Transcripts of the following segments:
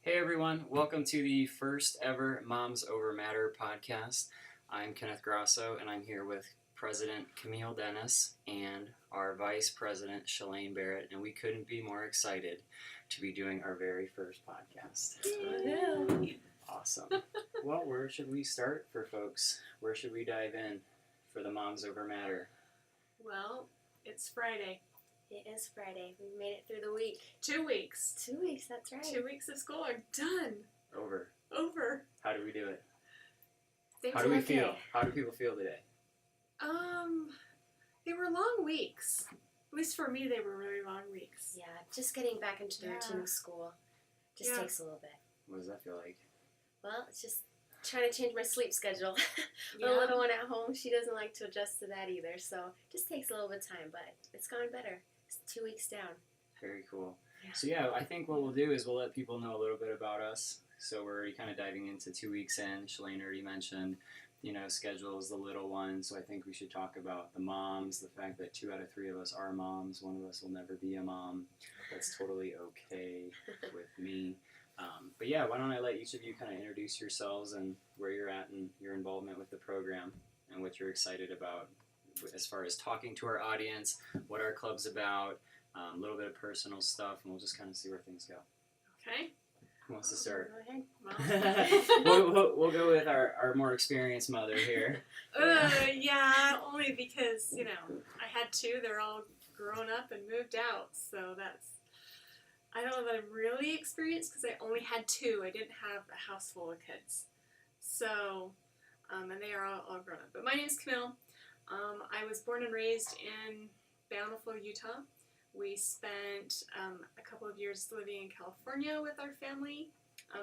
Hey everyone, welcome to the first ever Moms Over Matter podcast. I'm Kenneth Grasso and I'm here with President Camille Dennis and our Vice President Shalane Barrett, and we couldn't be more excited to be doing our very first podcast. Yay. Awesome. Well, where should we start for folks? Where should we dive in for the Moms Over Matter? Well, it's Friday. It is Friday. We made it through the week. 2 weeks. 2 weeks, that's right. 2 weeks of school are done. Over. How do we do it? Things How do we okay. feel? How do people feel today? They were long weeks. At least for me, they were really long weeks. Yeah, just getting back into the routine of school just Yeah. takes a little bit. What does that feel like? Well, it's just trying to change my sleep schedule. The Yeah. little one at home, she doesn't like to adjust to that either, so it just takes a little bit of time, but it's gone better. It's 2 weeks down. Very cool. Yeah. So yeah, I think what we'll do is we'll let people know a little bit about us. So we're already kind of diving into 2 weeks in. Shalane already mentioned, schedules, the little ones. So I think we should talk about the moms, the fact that 2 out of 3 of us are moms. One of us will never be a mom. That's totally okay with me. But yeah, why don't I let each of you kind of introduce yourselves and where you're at and your involvement with the program and what you're excited about as far as talking to our audience, what our club's about, a little bit of personal stuff, and we'll just kind of see where things go. Okay. Who wants to start? Go ahead. Well, we'll go with our more experienced mother here. yeah, only because, I had 2. They're all grown up and moved out. So I don't know that I'm really experienced because I only had 2. I didn't have a house full of kids. So, and they are all grown up. But my name's Camille. I was born and raised in Bountiful, Utah. We spent a couple of years living in California with our family,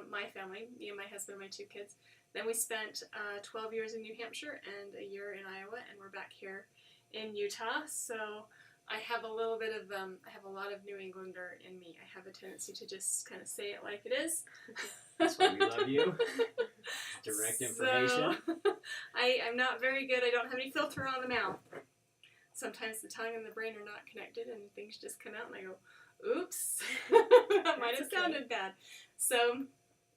my family, me and my husband and my 2 kids. Then we spent 12 years in New Hampshire and a year in Iowa, and we're back here in Utah. So I have a little bit of, I have a lot of New Englander in me. I have a tendency to just kind of say it like it is. That's why we love you. Direct information. So, I'm not very good. I don't have any filter on the mouth. Sometimes the tongue and the brain are not connected and things just come out and I go, oops, that might have sounded bad. So,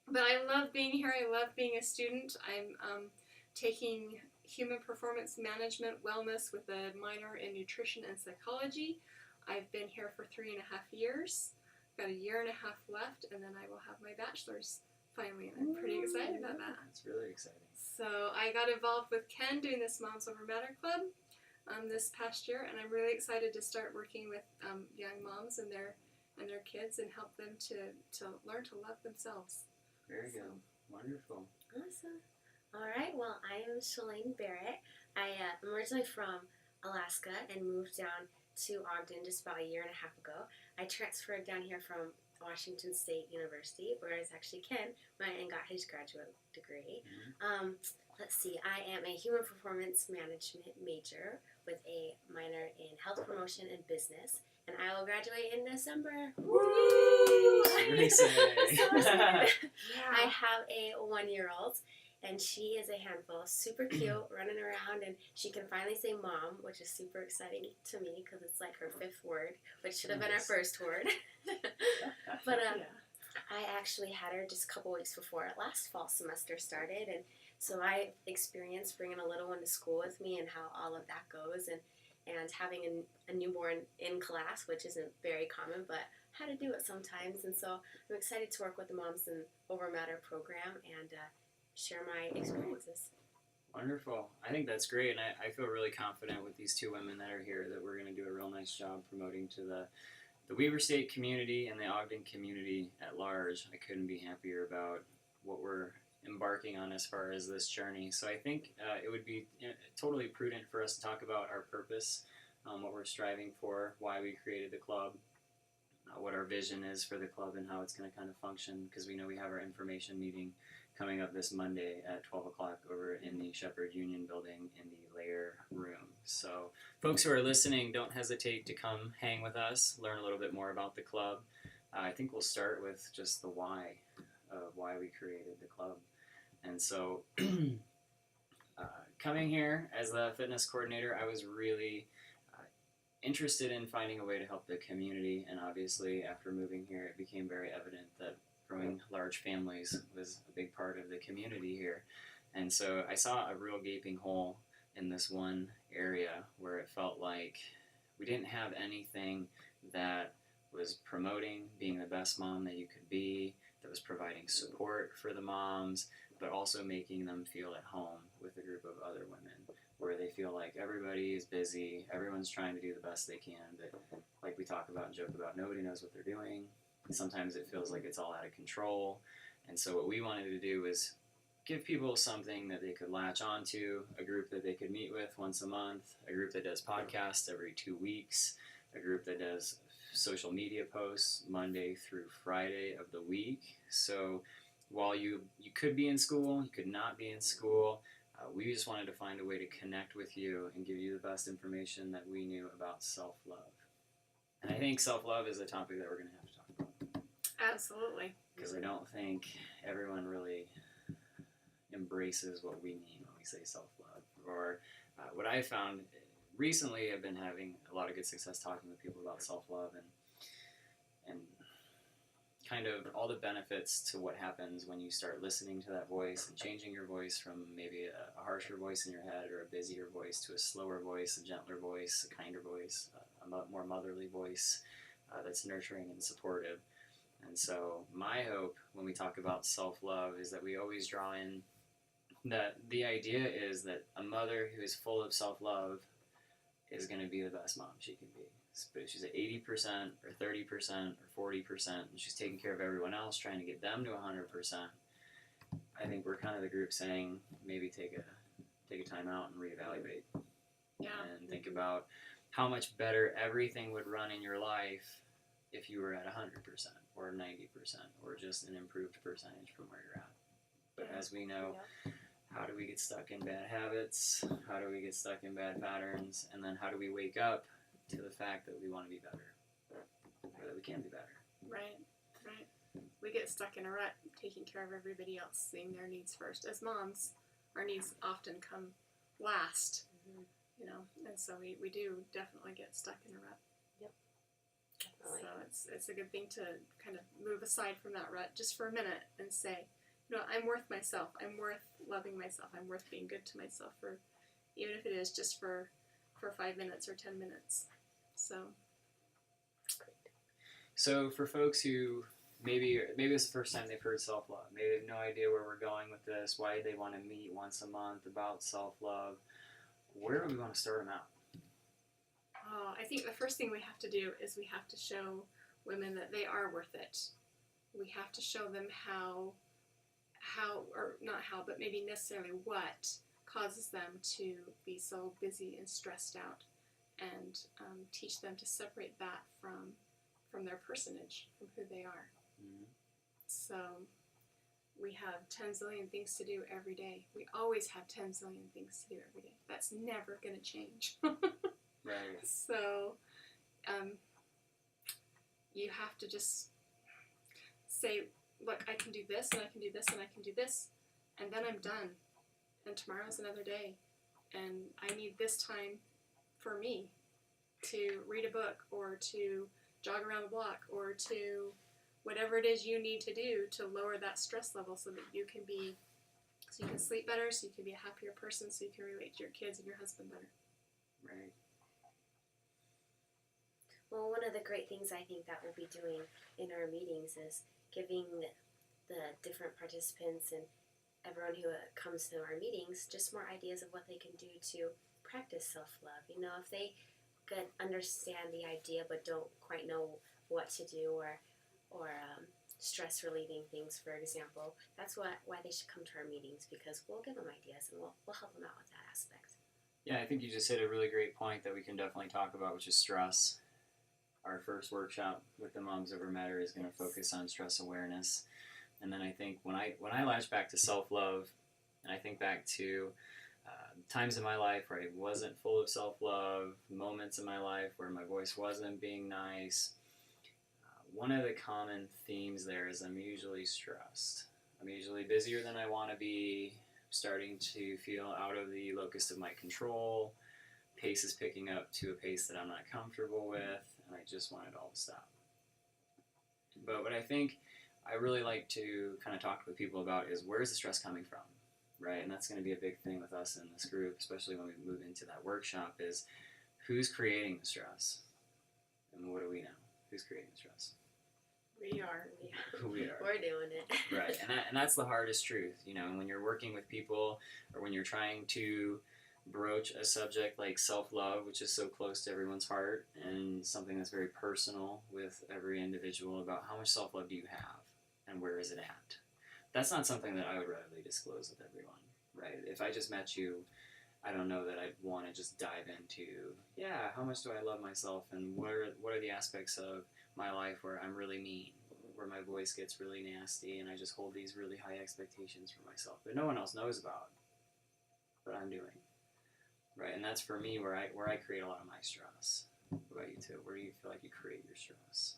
but I love being here. I love being a student. I'm taking human performance management wellness with a minor in nutrition and psychology. I've been here for 3.5 years. Got a year and a half left, and then I will have my bachelor's finally, and I'm pretty excited about that. That's really exciting. So I got involved with Ken doing this Moms Over Matter Club this past year, and I'm really excited to start working with young moms and their kids and help them to learn to love themselves. Very good. Wonderful. Awesome. All right, well, I am Shalane Barrett. I'm originally from Alaska and moved down to Ogden just about a year and a half ago. I transferred down here from Washington State University, where it's actually Ken went and got his graduate degree. Mm-hmm. Let's see, I am a human performance management major with a minor in health promotion and business, and I will graduate in December. Woo! Exciting. So excited. Yeah. I have a 1-year-old, and she is a handful, super cute, running around, and she can finally say mom, which is super exciting to me because it's like her 5th word, which should have been our first word. But Yeah. I actually had her just a couple weeks before last fall semester started, and so I experienced bringing a little one to school with me and how all of that goes, and having a newborn in class, which isn't very common, but how to do it sometimes. And so I'm excited to work with the Moms in Over Matter program and share my experiences. Wonderful. I think that's great, and I feel really confident with these 2 women that are here that we're going to do a real nice job promoting to the Weber State community and the Ogden community at large. I couldn't be happier about what we're embarking on as far as this journey. So I think it would be totally prudent for us to talk about our purpose, what we're striving for, why we created the club, what our vision is for the club, and how it's going to kind of function, because we know we have our information meeting coming up this Monday at 12 o'clock over in the Shepherd Union building in the Lair room. So folks who are listening, don't hesitate to come hang with us, learn a little bit more about the club. I think we'll start with just the why of why we created the club. And so coming here as the fitness coordinator, I was really interested in finding a way to help the community, and obviously after moving here it became very evident that growing supporting large families was a big part of the community here. And so I saw a real gaping hole in this one area where it felt like we didn't have anything that was promoting being the best mom that you could be, that was providing support for the moms, but also making them feel at home with a group of other women, where they feel like everybody is busy, everyone's trying to do the best they can, but like we talk about and joke about, nobody knows what they're doing. Sometimes it feels like it's all out of control. And so what we wanted to do was give people something that they could latch onto, a group that they could meet with once a month, a group that does podcasts every 2 weeks, a group that does social media posts Monday through Friday of the week. So while you could be in school, you could not be in school, we just wanted to find a way to connect with you and give you the best information that we knew about self-love. And I think self-love is a topic that we're going to have to talk about. Absolutely. Because I don't think everyone really embraces what we mean when we say self-love. Or what I found recently, I've been having a lot of good success talking with people about self-love and kind of all the benefits to what happens when you start listening to that voice and changing your voice from maybe a harsher voice in your head or a busier voice to a slower voice, a gentler voice, a kinder voice, a more motherly voice that's nurturing and supportive. And so my hope when we talk about self-love is that we always draw in that the idea is that a mother who is full of self-love is going to be the best mom she can be. But if she's at 80% or 30% or 40% and she's taking care of everyone else, trying to get them to 100%, I think we're kind of the group saying maybe take a time out and reevaluate. Yeah. And think about how much better everything would run in your life if you were at 100% or 90% or just an improved percentage from where you're at. But as we know, how do we get stuck in bad habits? How do we get stuck in bad patterns? And then how do we wake up to the fact that we want to be better, or that we can be better? Right. We get stuck in a rut, taking care of everybody else, seeing their needs first. As moms, our needs often come last, and so we do definitely get stuck in a rut. Yep. So it's a good thing to kind of move aside from that rut just for a minute and say, I'm worth myself. I'm worth loving myself. I'm worth being good to myself, for even if it is just for 5 minutes or 10 minutes. So for folks who maybe it's the first time they've heard self-love, maybe they have no idea where we're going with this, why they want to meet once a month about self-love, where do we want to start them out? I think the first thing we have to do is we have to show women that they are worth it. We have to show them how, or not how, but maybe necessarily what causes them to be so busy and stressed out, and teach them to separate that from their personage, from who they are. Mm-hmm. So we have 10 zillion things to do every day. We always have 10 zillion things to do every day. That's never going to change. Right. So you have to just say, look, I can do this, and I can do this, and I can do this, and then I'm done. And tomorrow's another day. And I need this time for me to read a book, or to jog around the block, or to whatever it is you need to do to lower that stress level so that you can sleep better, so you can be a happier person, so you can relate to your kids and your husband better. Right. Well, one of the great things I think that we'll be doing in our meetings is giving the different participants and everyone who comes to our meetings just more ideas of what they can do to practice self-love. If they could understand the idea but don't quite know what to do, or stress relieving things, for example, that's why they should come to our meetings, because we'll give them ideas and we'll help them out with that aspect. Yeah, I think you just hit a really great point that we can definitely talk about, which is stress. Our first workshop with the Moms Over Matter is going to focus on stress awareness. And then I think when I latch back to self-love, and I think back to times in my life where I wasn't full of self-love, moments in my life where my voice wasn't being nice, one of the common themes there is I'm usually stressed. I'm usually busier than I want to be, starting to feel out of the locus of my control, pace is picking up to a pace that I'm not comfortable with, and I just want it all to stop. But what I think I really like to kind of talk with people about is where's the stress coming from, right? And that's going to be a big thing with us in this group, especially when we move into that workshop, is who's creating the stress? And what do we know? Who's creating the stress? We are. We are. We're doing it. Right, and that's the hardest truth, you know, when you're working with people or when you're trying to broach a subject like self-love, which is so close to everyone's heart and something that's very personal with every individual about how much self-love do you have and where is it at. That's not something that I would readily disclose with everyone, right? If I just met you, I don't know that I'd want to just dive into, how much do I love myself and what are the aspects of my life where I'm really mean, where my voice gets really nasty and I just hold these really high expectations for myself that no one else knows about, but I'm doing. Right, and that's for me where I create a lot of my stress. What about you too? Where do you feel like you create your stress?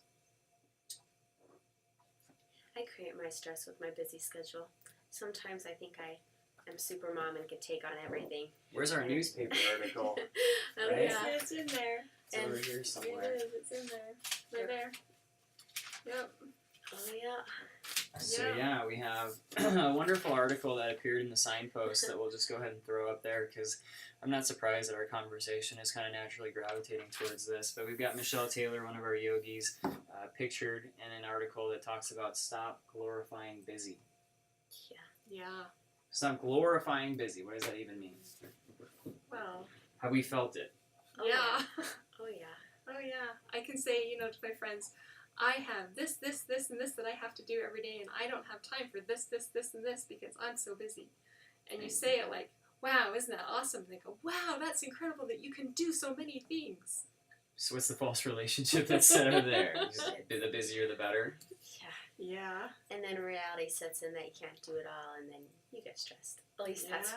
I create my stress with my busy schedule. Sometimes I think I am super mom and can take on everything. Where's our newspaper article? Oh, Right? yeah. It's in there. It's over here somewhere. It is. It's in there. Right there. Yep. Oh, yeah. So we have a wonderful article that appeared in the signpost that we'll just go ahead and throw up there because I'm not surprised that our conversation is kind of naturally gravitating towards this. But we've got Michelle Taylor, one of our yogis, pictured in an article that talks about stop glorifying busy. Yeah. Stop glorifying busy. What does that even mean? Well. Have we felt it? Oh, yeah. Oh, yeah. Oh, yeah. I can say, to my friends, I have this, and this that I have to do every day, and I don't have time for this, and this because I'm so busy. And you say it like, wow, isn't that awesome? And they go, wow, that's incredible that you can do so many things. So what's the false relationship that's set over there? Just the busier the better? Yeah. Yeah. And then reality sets in that you can't do it all, and then you get stressed. At least that's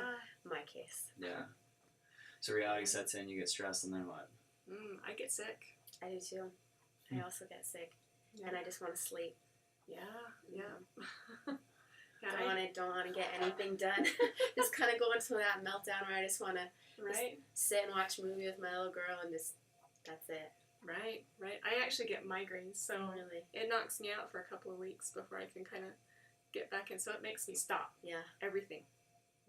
my case. Yeah. So reality sets in, you get stressed, and then what? I get sick. I do too. I also get sick. Yeah. And I just want to sleep. Yeah. Don't want to get anything done. Just kind of go into that meltdown where I just want to sit and watch a movie with my little girl and just, that's it. Right. I actually get migraines, so Really? it knocks me out for a couple of weeks before I can kind of get back in. So it makes me stop. Yeah. Everything.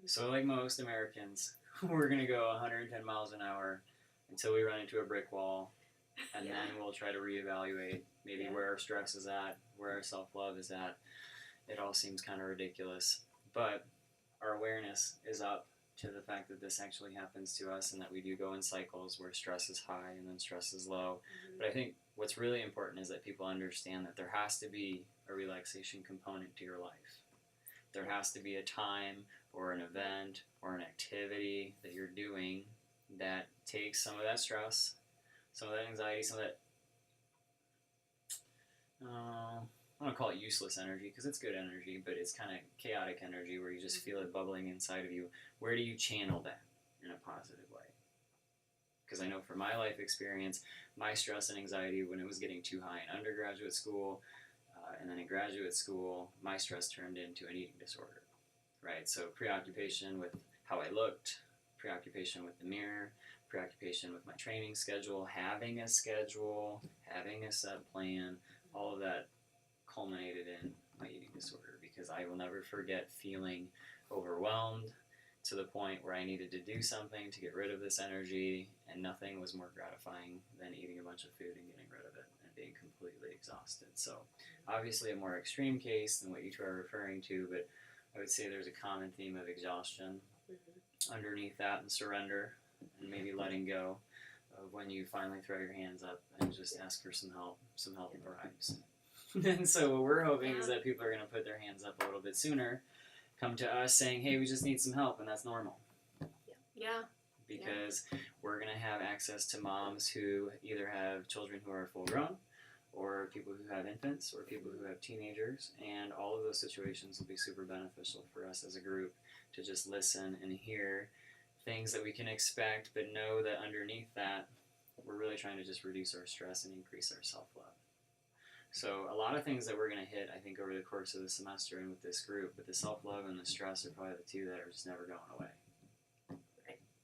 So like most Americans, we're going to go 110 miles an hour until we run into a brick wall, and then we'll try to reevaluate maybe where our stress is at, where our self-love is at. It all seems kind of ridiculous, but our awareness is up to the fact that this actually happens to us and that we do go in cycles where stress is high and then stress is low. Mm-hmm. But I think what's really important is that people understand that there has to be a relaxation component to your life. There has to be a time or an event or an activity that you're doing that takes some of that stress, some of that anxiety, some of that, I don't want to call it useless energy because it's good energy, but it's kind of chaotic energy where you just feel it bubbling inside of you. Where do you channel that in a positive way? Because I know from my life experience, my stress and anxiety when it was getting too high in undergraduate school and then in graduate school, my stress turned into an eating disorder, right? So preoccupation with how I looked, preoccupation with the mirror, preoccupation with my training schedule, having a set plan, all of that culminated in my eating disorder because I will never forget feeling overwhelmed to the point where I needed to do something to get rid of this energy, and nothing was more gratifying than eating a bunch of food and getting rid of it and being completely exhausted. So obviously a more extreme case than what you two are referring to, but I would say there's a common theme of exhaustion underneath that and surrender and maybe letting go of when you finally throw your hands up and just ask for some help arrives. And so what we're hoping is that people are going to put their hands up a little bit sooner, come to us saying, hey, we just need some help, and that's normal. Yeah. Because we're going to have access to moms who either have children who are full grown, or people who have infants, or people who have teenagers, and all of those situations will be super beneficial for us as a group to just listen and hear things that we can expect, but know that underneath that, we're really trying to just reduce our stress and increase our self-love. So a lot of things that we're going to hit, I think, over the course of the semester and with this group, but the self-love and the stress are probably the two that are just never going away.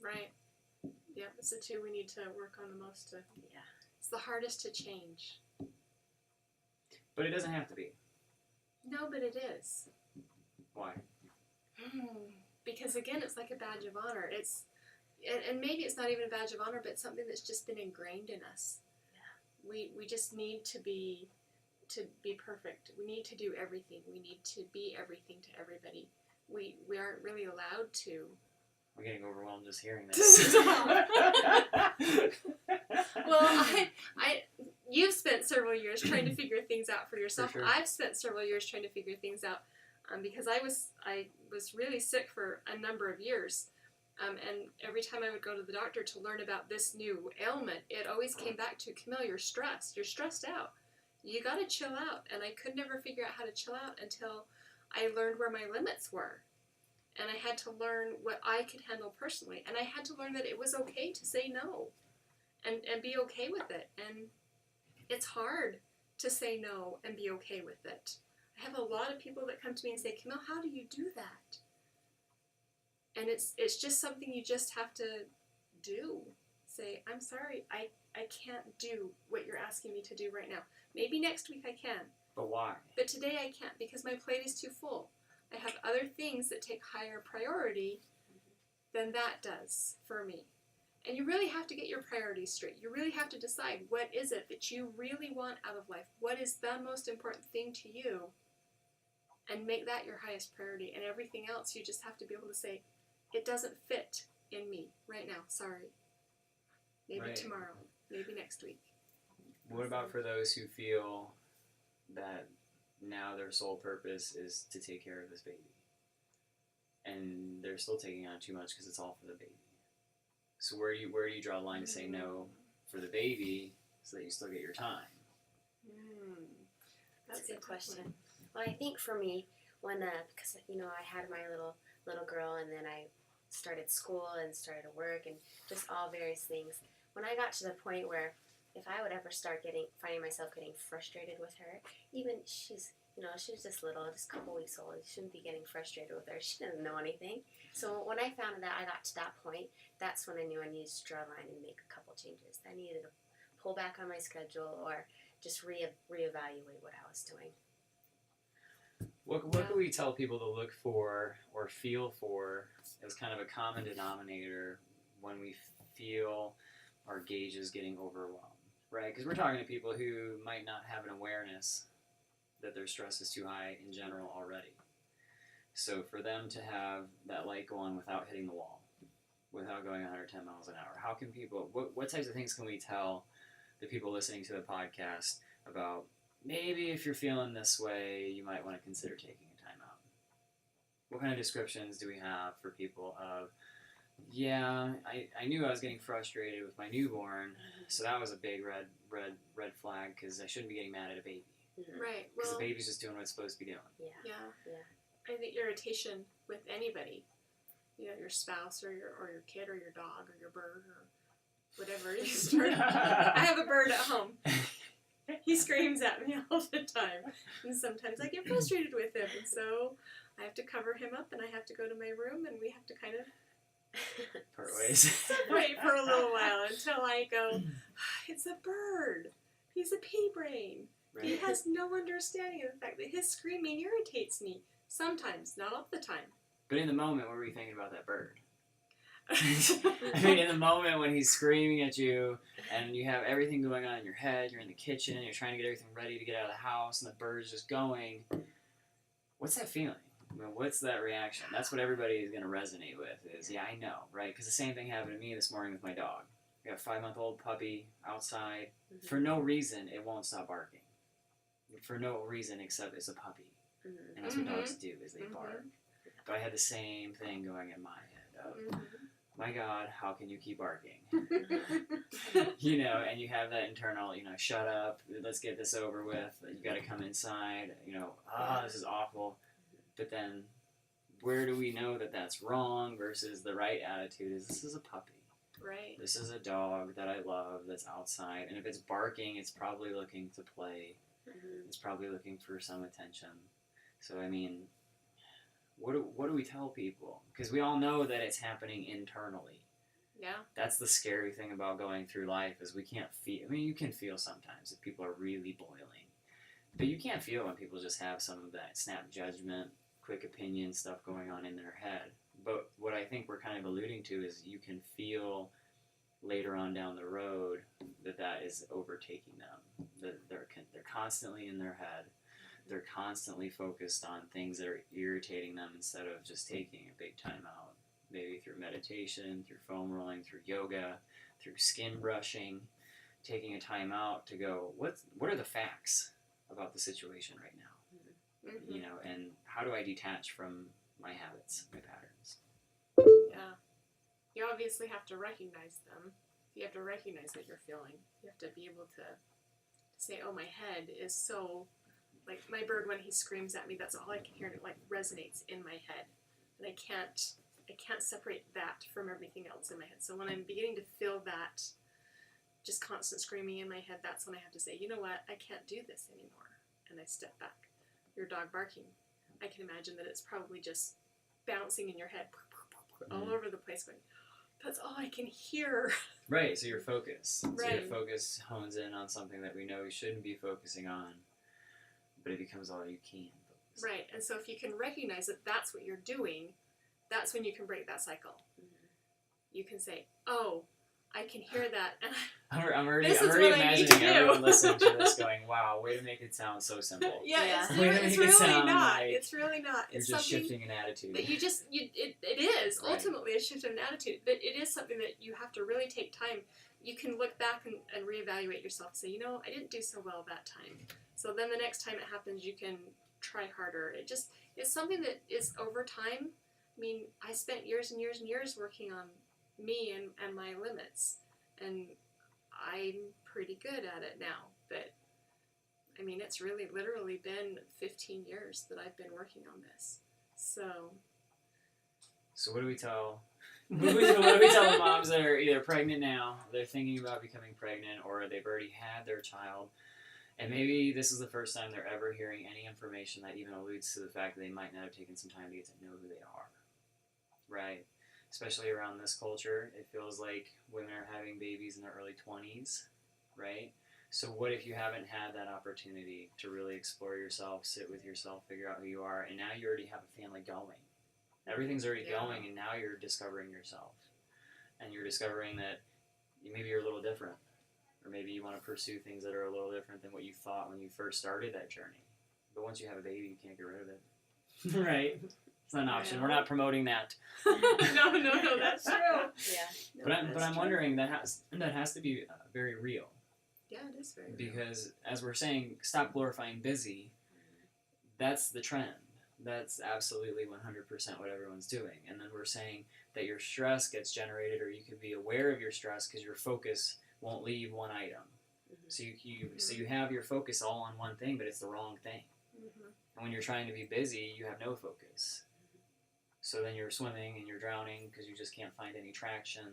Right. Yeah, it's the two we need to work on the most. It's the hardest to change. But it doesn't have to be. No, No, but it is. Why? Because again, it's like a badge of honor. And maybe it's not even a badge of honor, but it's something that's just been ingrained in us. Yeah. We just need to be perfect. We need to do everything. We need to be everything to everybody. We aren't really allowed to. I'm getting overwhelmed just hearing this. Well, you've spent several years trying to figure things out for yourself. For sure. I've spent several years trying to figure things out because I was really sick for a number of years. And every time I would go to the doctor to learn about this new ailment, it always came back to, Camille, you're stressed. You're stressed out. You got to chill out. And I could never figure out how to chill out until I learned where my limits were. And I had to learn what I could handle personally. And I had to learn that it was okay to say no and be okay with it. And it's hard to say no and be okay with it. I have a lot of people that come to me and say, Camille, how do you do that? And it's just something you just have to do. Say, I'm sorry, I can't do what you're asking me to do right now. Maybe next week I can. But why? But today I can't because my plate is too full. I have other things that take higher priority than that does for me. And you really have to get your priorities straight. You really have to decide, what is it that you really want out of life? What is the most important thing to you? And make that your highest priority. And everything else, you just have to be able to say, it doesn't fit in me right now. Sorry. Maybe tomorrow. Maybe next week. What about for those who feel that now their sole purpose is to take care of this baby? And they're still taking on too much because it's all for the baby. So where do you draw the line to say no for the baby so that you still get your time? That's a good question. Well, I think for me, when because I had my little girl, and then I started school and started work and just all various things. When I got to the point where if I would ever start finding myself getting frustrated with her, even she's just little, just a couple weeks old, you shouldn't be getting frustrated with her. She doesn't know anything. So when I found that I got to that point, that's when I knew I needed to draw a line and make a couple changes. I needed to pull back on my schedule or just reevaluate what I was doing. What can we tell people to look for or feel for as kind of a common denominator when we feel our gauge is getting overwhelmed, right? Because we're talking to people who might not have an awareness that their stress is too high in general already. So for them to have that light go on without hitting the wall, without going 110 miles an hour, how can people, what types of things can we tell the people listening to the podcast about maybe if you're feeling this way, you might want to consider taking a time out? What kind of descriptions do we have for people of, yeah, I knew I was getting frustrated with my newborn, so that was a big red flag because I shouldn't be getting mad at a baby. Right. Because Well, the baby's just doing what it's supposed to be doing. yeah. I think irritation with anybody, your spouse or your kid or your dog or your bird or whatever. I have a bird at home. He screams at me all the time, and sometimes I get frustrated with him, and so I have to cover him up, and I have to go to my room, and we have to kind of Part ways. separate for a little while until I go, it's a bird. He's a pea brain. Right. He has no understanding of the fact that his screaming irritates me. Sometimes, not all the time. But in the moment, what were you thinking about that bird? I mean, in the moment when he's screaming at you and you have everything going on in your head, you're in the kitchen, you're trying to get everything ready to get out of the house, and the bird's just going, what's that feeling? I mean, what's that reaction? That's what everybody is going to resonate with is, yeah, I know, right? Because the same thing happened to me this morning with my dog. I got a 5-month-old puppy outside. Mm-hmm. For no reason, it won't stop barking. For no reason except it's a puppy. Mm-hmm. And that's what dogs do, is they bark. But I had the same thing going in my head of, my God, how can you keep barking? And you have that internal, shut up, let's get this over with, you got to come inside, this is awful. But then, where do we know that that's wrong versus the right attitude is, this is a puppy. Right. This is a dog that I love that's outside, and if it's barking, it's probably looking to play. Mm-hmm. It's probably looking for some attention. So, I mean, what do we tell people? Because we all know that it's happening internally. Yeah. That's the scary thing about going through life is we can't feel. I mean, you can feel sometimes if people are really boiling. But you can't feel when people just have some of that snap judgment, quick opinion stuff going on in their head. But what I think we're kind of alluding to is you can feel later on down the road that is overtaking them. That they're constantly in their head. They're constantly focused on things that are irritating them instead of just taking a big time out. Maybe through meditation, through foam rolling, through yoga, through skin brushing, taking a time out to go, what are the facts about the situation right now? Mm-hmm. You know, and how do I detach from my habits, my patterns? Yeah. You obviously have to recognize them. You have to recognize what you're feeling. You have to be able to say, oh, my head is so, like my bird when he screams at me, that's all I can hear, and it like resonates in my head. And I can't separate that from everything else in my head. So when I'm beginning to feel that just constant screaming in my head, that's when I have to say, you know what, I can't do this anymore. And I step back. Your dog barking, I can imagine that it's probably just bouncing in your head all over the place going, that's all I can hear. Right, so your focus. Right. So your focus hones in on something that we know we shouldn't be focusing on, but it becomes all you can focus on. Right, and so if you can recognize that that's what you're doing, that's when you can break that cycle. Mm-hmm. You can say, oh, I can hear that. And I'm already This is what I need imagining to do. everyone listening to this going, wow, way to make it sound so simple. Yeah. It's, Way to it's make it really sound not. like It's really not. You're It's just something shifting an attitude. that it is Right. ultimately a shift of an attitude, but it is something that you have to really take time. You can look back and reevaluate yourself and say, you know, I didn't do so well that time. So then the next time it happens, you can try harder. It's something that is over time. I mean, I spent years and years and years working on me and my limits, and I'm pretty good at it now. But I mean, it's really literally been 15 years that I've been working on this. So what do we tell? What do we tell the moms that are either pregnant now, they're thinking about becoming pregnant, or they've already had their child, and maybe this is the first time they're ever hearing any information that even alludes to the fact that they might not have taken some time to get to know who they are, right? Especially around this culture, it feels like women are having babies in their early 20s, right? So what if you haven't had that opportunity to really explore yourself, sit with yourself, figure out who you are, and now you already have a family going. Everything's already going, and now you're discovering yourself. And you're discovering that maybe you're a little different. Or maybe you want to pursue things that are a little different than what you thought when you first started that journey. But once you have a baby, you can't get rid of it. Right? It's not an option. Yeah. We're not promoting that. no, that's true. Yeah. But I'm wondering, that has to be very real. Yeah, it is very real. Because as we're saying, stop glorifying busy. That's the trend. That's absolutely 100% what everyone's doing. And then we're saying that your stress gets generated, or you can be aware of your stress because your focus won't leave one item. Mm-hmm. So you have your focus all on one thing, but it's the wrong thing. Mm-hmm. And when you're trying to be busy, you have no focus. So then you're swimming and you're drowning because you just can't find any traction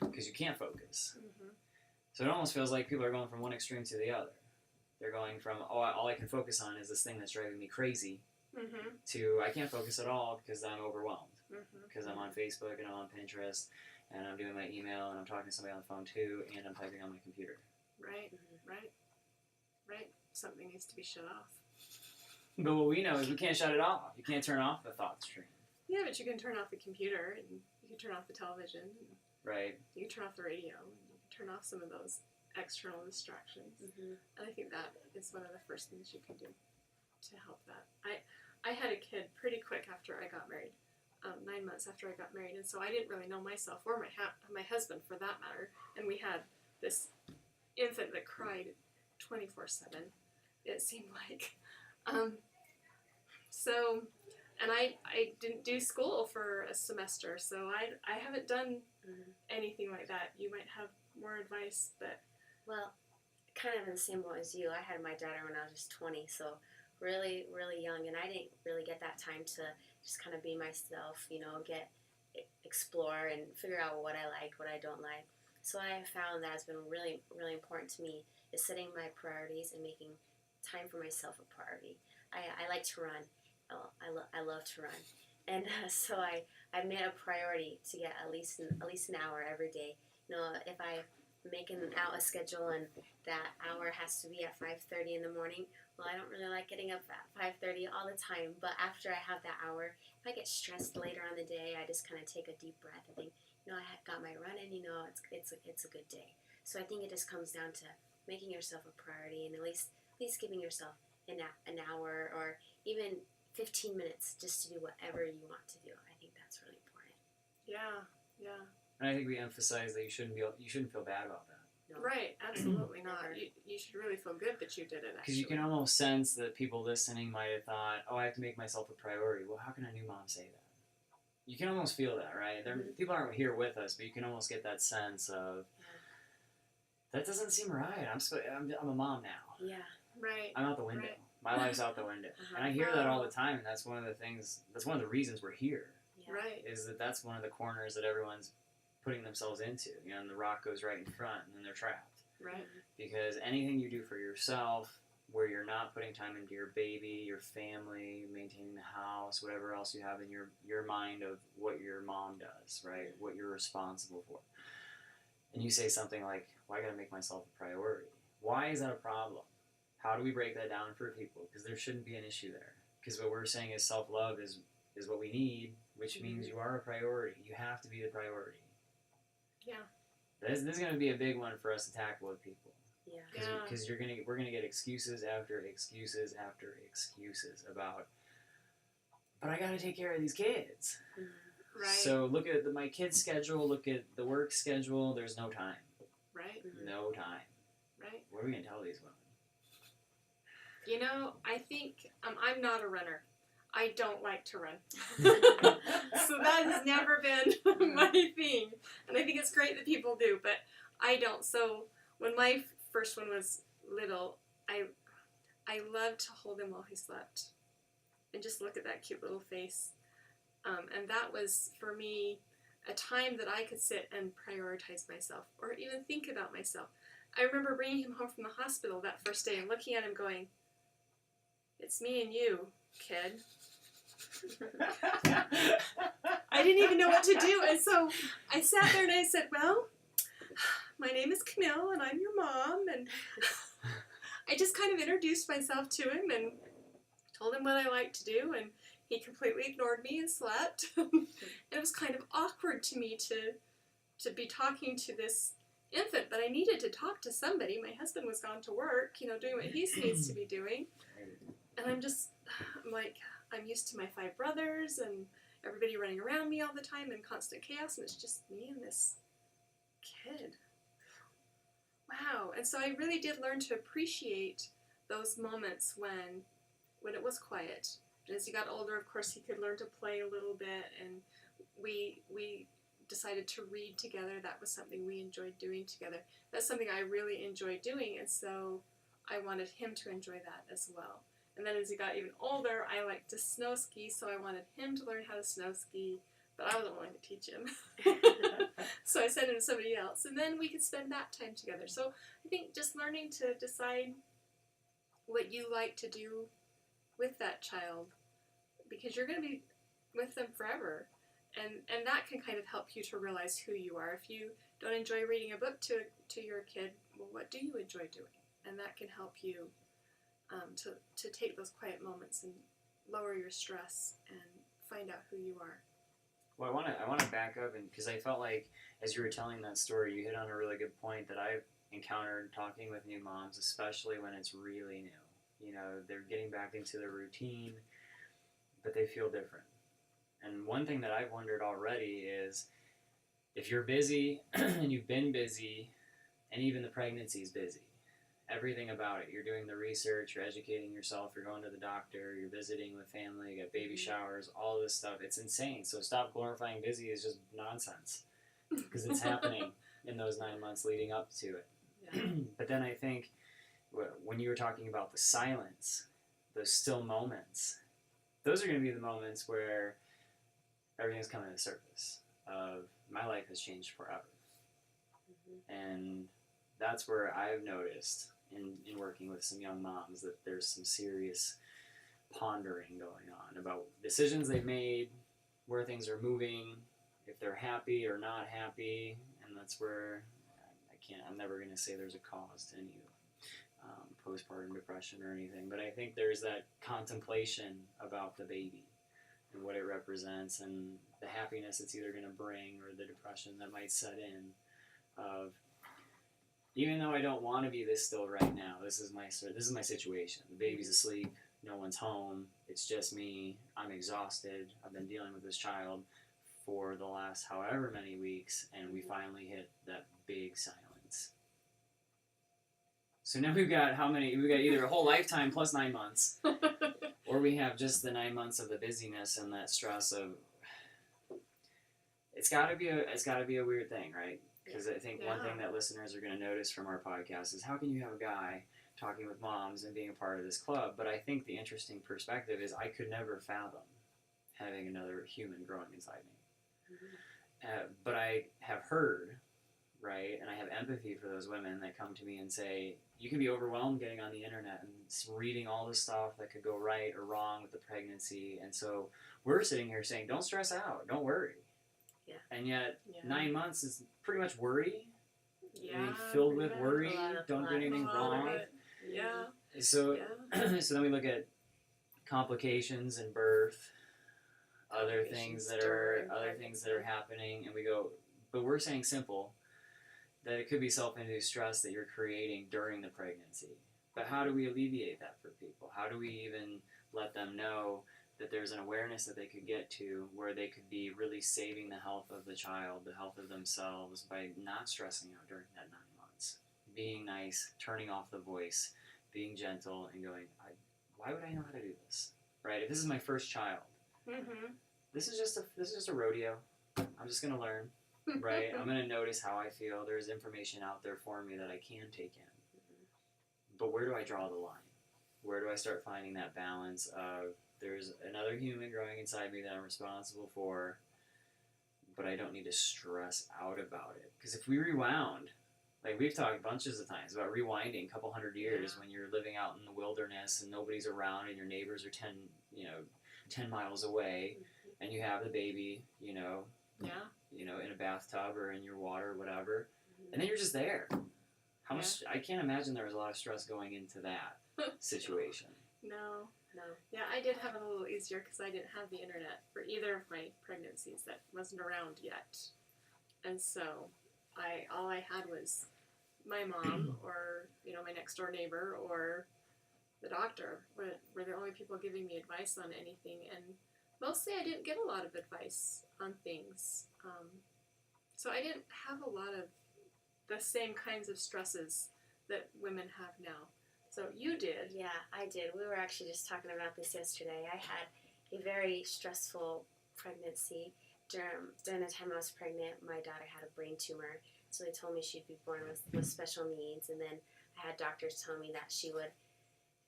because you can't focus. Mm-hmm. So it almost feels like people are going from one extreme to the other. They're going from, all I can focus on is this thing that's driving me crazy, Mm-hmm. to I can't focus at all because I'm overwhelmed. Mm-hmm. Because I'm on Facebook and I'm on Pinterest and I'm doing my email and I'm talking to somebody on the phone too and I'm typing on my computer. Right, right. Something needs to be shut off. But what we know is we can't shut it off. You can't turn off the thought stream. Yeah, but you can turn off the computer, and you can turn off the television, and Right? you can turn off the radio, and you can turn off some of those external distractions. Mm-hmm. And I think that is one of the first things you can do to help that. I had a kid pretty quick after I got married, 9 months after I got married, and so I didn't really know myself or my husband for that matter. And we had this infant that cried 24/7. It seemed like, so, and I didn't do school for a semester, so I haven't done anything like that. You might have more advice, but Well, kind of in the same boat as you. I had my daughter when I was just 20, so really, really young, and I didn't really get that time to just kind of be myself, explore and figure out what I like, what I don't like. So what I have found that has been really, really important to me is setting my priorities and making time for myself a priority. I like to run. I love to run. And so I made a priority to get at least an hour every day. If I make out a schedule and that hour has to be at 5:30 in the morning, well, I don't really like getting up at 5:30 all the time, but after I have that hour, if I get stressed later on the day, I just kind of take a deep breath and think, got my run in, it's a good day. So I think it just comes down to making yourself a priority and at least giving yourself an hour or even 15 minutes just to do whatever you want to do. I think that's really important. Yeah. And I think we emphasize that you shouldn't feel bad about that. No. Right, absolutely not. Never. You should really feel good that you did it, Because you can almost sense that people listening might have thought, oh, I have to make myself a priority. Well, how can a new mom say that? You can almost feel that, right? People aren't here with us, but you can almost get that sense of, that doesn't seem right. I'm a mom now. Yeah. Right. I'm out the window. Right. My life's out the window. Uh-huh. And I hear that all the time, and that's one of the reasons we're here, Yeah. Right. is that's one of the corners that everyone's putting themselves into. And the rock goes right in front, and then they're trapped. Right. Because anything you do for yourself, where you're not putting time into your baby, your family, maintaining the house, whatever else you have in your mind of what your mom does, right? What you're responsible for. And you say something like, well, I gotta make myself a priority. Why is that a problem? How do we break that down for people? Because there shouldn't be an issue there. Because what we're saying is self-love is what we need, which means you are a priority. You have to be the priority. Yeah. This is going to be a big one for us to tackle with people. Yeah. Because we're gonna get excuses after excuses after excuses about, but I gotta take care of these kids. Right. So look at my kid's schedule. Look at the work schedule. There's no time. Right. No time. Right. What are we gonna tell these women? I think I'm not a runner. I don't like to run. So that has never been my thing. And I think it's great that people do, but I don't. So when my first one was little, I loved to hold him while he slept and just look at that cute little face. And that was, for me, a time that I could sit and prioritize myself or even think about myself. I remember bringing him home from the hospital that first day and looking at him going, it's me and you, kid. I didn't even know what to do. And so I sat there and I said, well, my name is Camille and I'm your mom. And I just kind of introduced myself to him and told him what I liked to do. And he completely ignored me and slept. And it was kind of awkward to me to be talking to this infant, but I needed to talk to somebody. My husband was gone to work, doing what he needs to be doing. And I'm like, I'm used to my 5 brothers and everybody running around me all the time in constant chaos, and it's just me and this kid. Wow. And so I really did learn to appreciate those moments when it was quiet. And as he got older, of course, he could learn to play a little bit, and we decided to read together. That was something we enjoyed doing together. That's something I really enjoyed doing, and so I wanted him to enjoy that as well. And then as he got even older, I liked to snow ski, so I wanted him to learn how to snow ski, but I wasn't willing to teach him. So I sent him to somebody else, and then we could spend that time together. So I think just learning to decide what you like to do with that child, because you're going to be with them forever. And that can kind of help you to realize who you are. If you don't enjoy reading a book to your kid, well, what do you enjoy doing? And that can help you to take those quiet moments and lower your stress and find out who you are. Well, I want to back up, and because I felt like as you were telling that story, you hit on a really good point that I've encountered talking with new moms, especially when it's really new. They're getting back into their routine, but they feel different. And one thing that I've wondered already is if you're busy and you've been busy, and even the pregnancy's busy, everything about it, you're doing the research, you're educating yourself, you're going to the doctor, you're visiting with family, you got baby showers, all this stuff. It's insane. So stop glorifying busy is just nonsense, because it's happening in those 9 months leading up to it. Yeah. But then I think when you were talking about the silence, those still moments, those are going to be the moments where everything's coming to the surface of my life has changed forever. And that's where I've noticed in working with some young moms that there's some serious pondering going on about decisions they've made, where things are moving, if they're happy or not happy. And that's where I'm never going to say there's a cause to any postpartum depression or anything, but I think there's that contemplation about the baby and what it represents and the happiness it's either going to bring or the depression that might set in of, even though I don't want to be this still right now, this is my situation. The baby's asleep, no one's home, it's just me, I'm exhausted, I've been dealing with this child for the last however many weeks, and we finally hit that big silence. So now we've got how many? We've got either a whole lifetime plus 9 months, or we have just the 9 months of the busyness and that stress of. It's got to be a weird thing, right? Because I think one thing that listeners are going to notice from our podcast is how can you have a guy talking with moms and being a part of this club? But I think the interesting perspective is I could never fathom having another human growing inside me. But I have heard, right, and I have empathy for those women that come to me and say, you can be overwhelmed getting on the internet and reading all the stuff that could go right or wrong with the pregnancy. And so we're sitting here saying, don't stress out, don't worry. Yeah. And yet 9 months is pretty much worry. Yeah. Filled with worry, don't do anything wrong. Yeah. So, so then we look at complications in birth, other things that are happening, and we go, but we're saying simple, that it could be self-induced stress that you're creating during the pregnancy. But how do we alleviate that for people? How do we even let them know that there's an awareness that they could get to where they could be really saving the health of the child, the health of themselves, by not stressing out during that 9 months, being nice, turning off the voice, being gentle, and going, why would I know how to do this? Right? If this is my first child, this is just a rodeo. I'm just gonna learn, right? I'm gonna notice how I feel. There's information out there for me that I can take in. But where do I draw the line? Where do I start finding that balance of there's another human growing inside me that I'm responsible for, but I don't need to stress out about it? Because if we rewound, like we've talked bunches of times about rewinding a couple hundred years when you're living out in the wilderness and nobody's around and your neighbors are 10 miles away, and you have the baby, in a bathtub or in your water or whatever, and then you're just there. How much? I can't imagine there was a lot of stress going into that situation. No. Yeah, I did have it a little easier because I didn't have the internet for either of my pregnancies. That wasn't around yet, and so all I had was my mom or my next door neighbor or the doctor were the only people giving me advice on anything, and mostly I didn't get a lot of advice on things. So I didn't have a lot of the same kinds of stresses that women have now. So you did. Yeah, I did. We were actually just talking about this yesterday. I had a very stressful pregnancy. During the time I was pregnant, my daughter had a brain tumor, so they told me she'd be born with special needs, and then I had doctors tell me that she would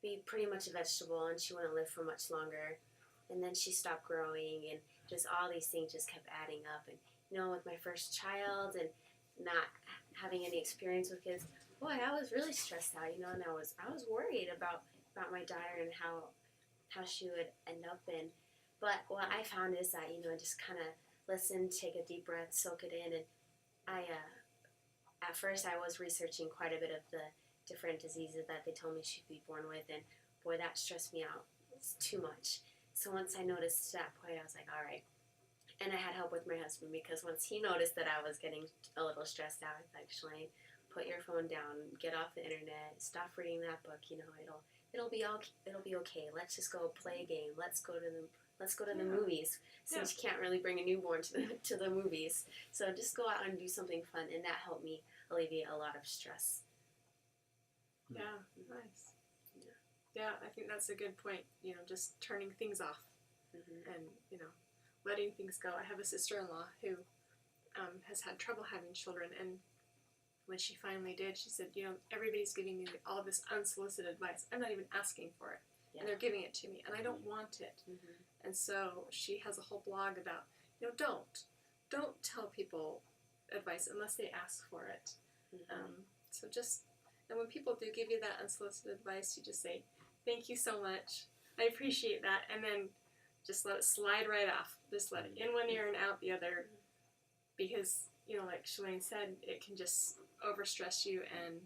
be pretty much a vegetable and she wouldn't live for much longer. And then she stopped growing, and just all these things just kept adding up. And with my first child and not having any experience with kids, boy, I was really stressed out, and I was worried about my daughter and how she would end up in. But what I found is that, I just kind of listen, take a deep breath, soak it in, and at first I was researching quite a bit of the different diseases that they told me she'd be born with, and boy, that stressed me out. It's too much. So once I noticed that point, I was like, all right. And I had help with my husband, because once he noticed that I was getting a little stressed out, he's like, Shalane, put your phone down, get off the internet, stop reading that book. It'll be okay. Let's just go play a game. Let's go to the movies, since you can't really bring a newborn to the movies. So just go out and do something fun, and that helped me alleviate a lot of stress. Yeah, nice. Yeah, I think that's a good point. Just turning things off, and letting things go. I have a sister-in-law who has had trouble having children, and when she finally did, she said, everybody's giving me all this unsolicited advice. I'm not even asking for it, and they're giving it to me, and I don't want it. And so she has a whole blog about, don't tell people advice unless they ask for it. And when people do give you that unsolicited advice, you just say, thank you so much. I appreciate that. And then just let it slide right off. Just let it in one ear and out the other. Because, like Shalane said, it can just overstress you and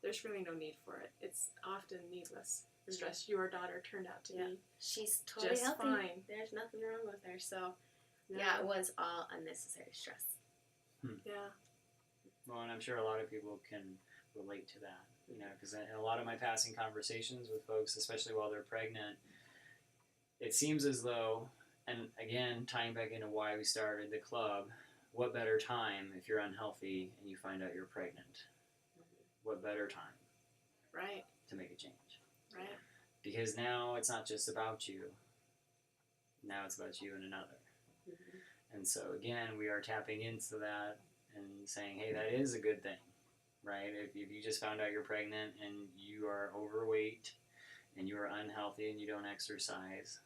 there's really no need for it. It's often needless Mhm. stress. Your daughter turned out to Yeah. be She's totally just healthy. fine. There's nothing wrong with her. So, No. yeah, it was all unnecessary stress. Yeah. Well, and I'm sure a lot of people can relate to that, because in a lot of my passing conversations with folks, especially while they're pregnant, it seems as though, and again, tying back into why we started the club, what better time if you're unhealthy and you find out you're pregnant? What better time Right. to make a change? Right. Because now it's not just about you. Now it's about you and another. Mm-hmm. And so again, we are tapping into that and saying, hey, that is a good thing, right? If you just found out you're pregnant and you are overweight and you are unhealthy and you don't exercise,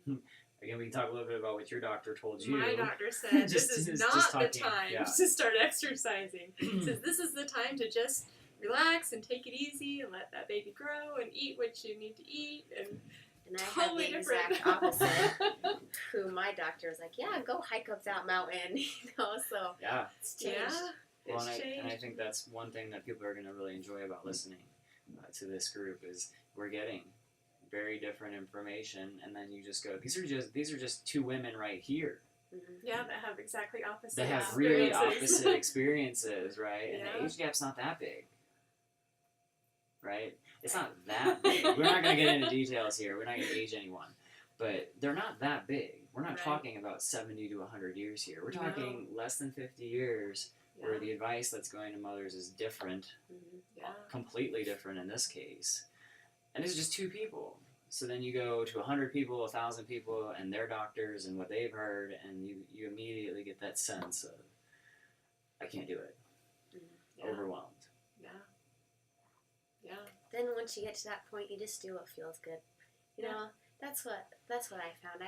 again, we can talk a little bit about what your doctor told you. My doctor said Just- this is just not talking, the time yeah. to start exercising. He says this is the time to just relax and take it easy and let that baby grow and eat what you need to eat and And I totally had the different. exact opposite. Who my doctor was like, yeah, go hike up that mountain, So Yeah. it's changed. Yeah. Well, It's and I changed. think that's one thing that people are going to really enjoy about listening to this group is we're getting very different information, and then you just go, these are just two women right here Mm-hmm. Yeah, that have exactly opposite that have really experiences. opposite experiences, right? And Yeah. the age gap's not that big, right? It's not that big. We're not going to get into details here. We're not going to age anyone, but they're not that big. We're not Right. talking about 70 to 100 years here. We're No. talking less than 50 years Yeah. where the advice that's going to mothers is different, Mm-hmm. Yeah. completely different in this case. And it's just two people. So then you go to 100 people, 1,000 people, and their doctors and what they've heard, and you immediately get that sense of, I can't do it. Yeah. Overwhelmed. Yeah. Yeah. Then once you get to that point, you just do what feels good. You know, that's what I found.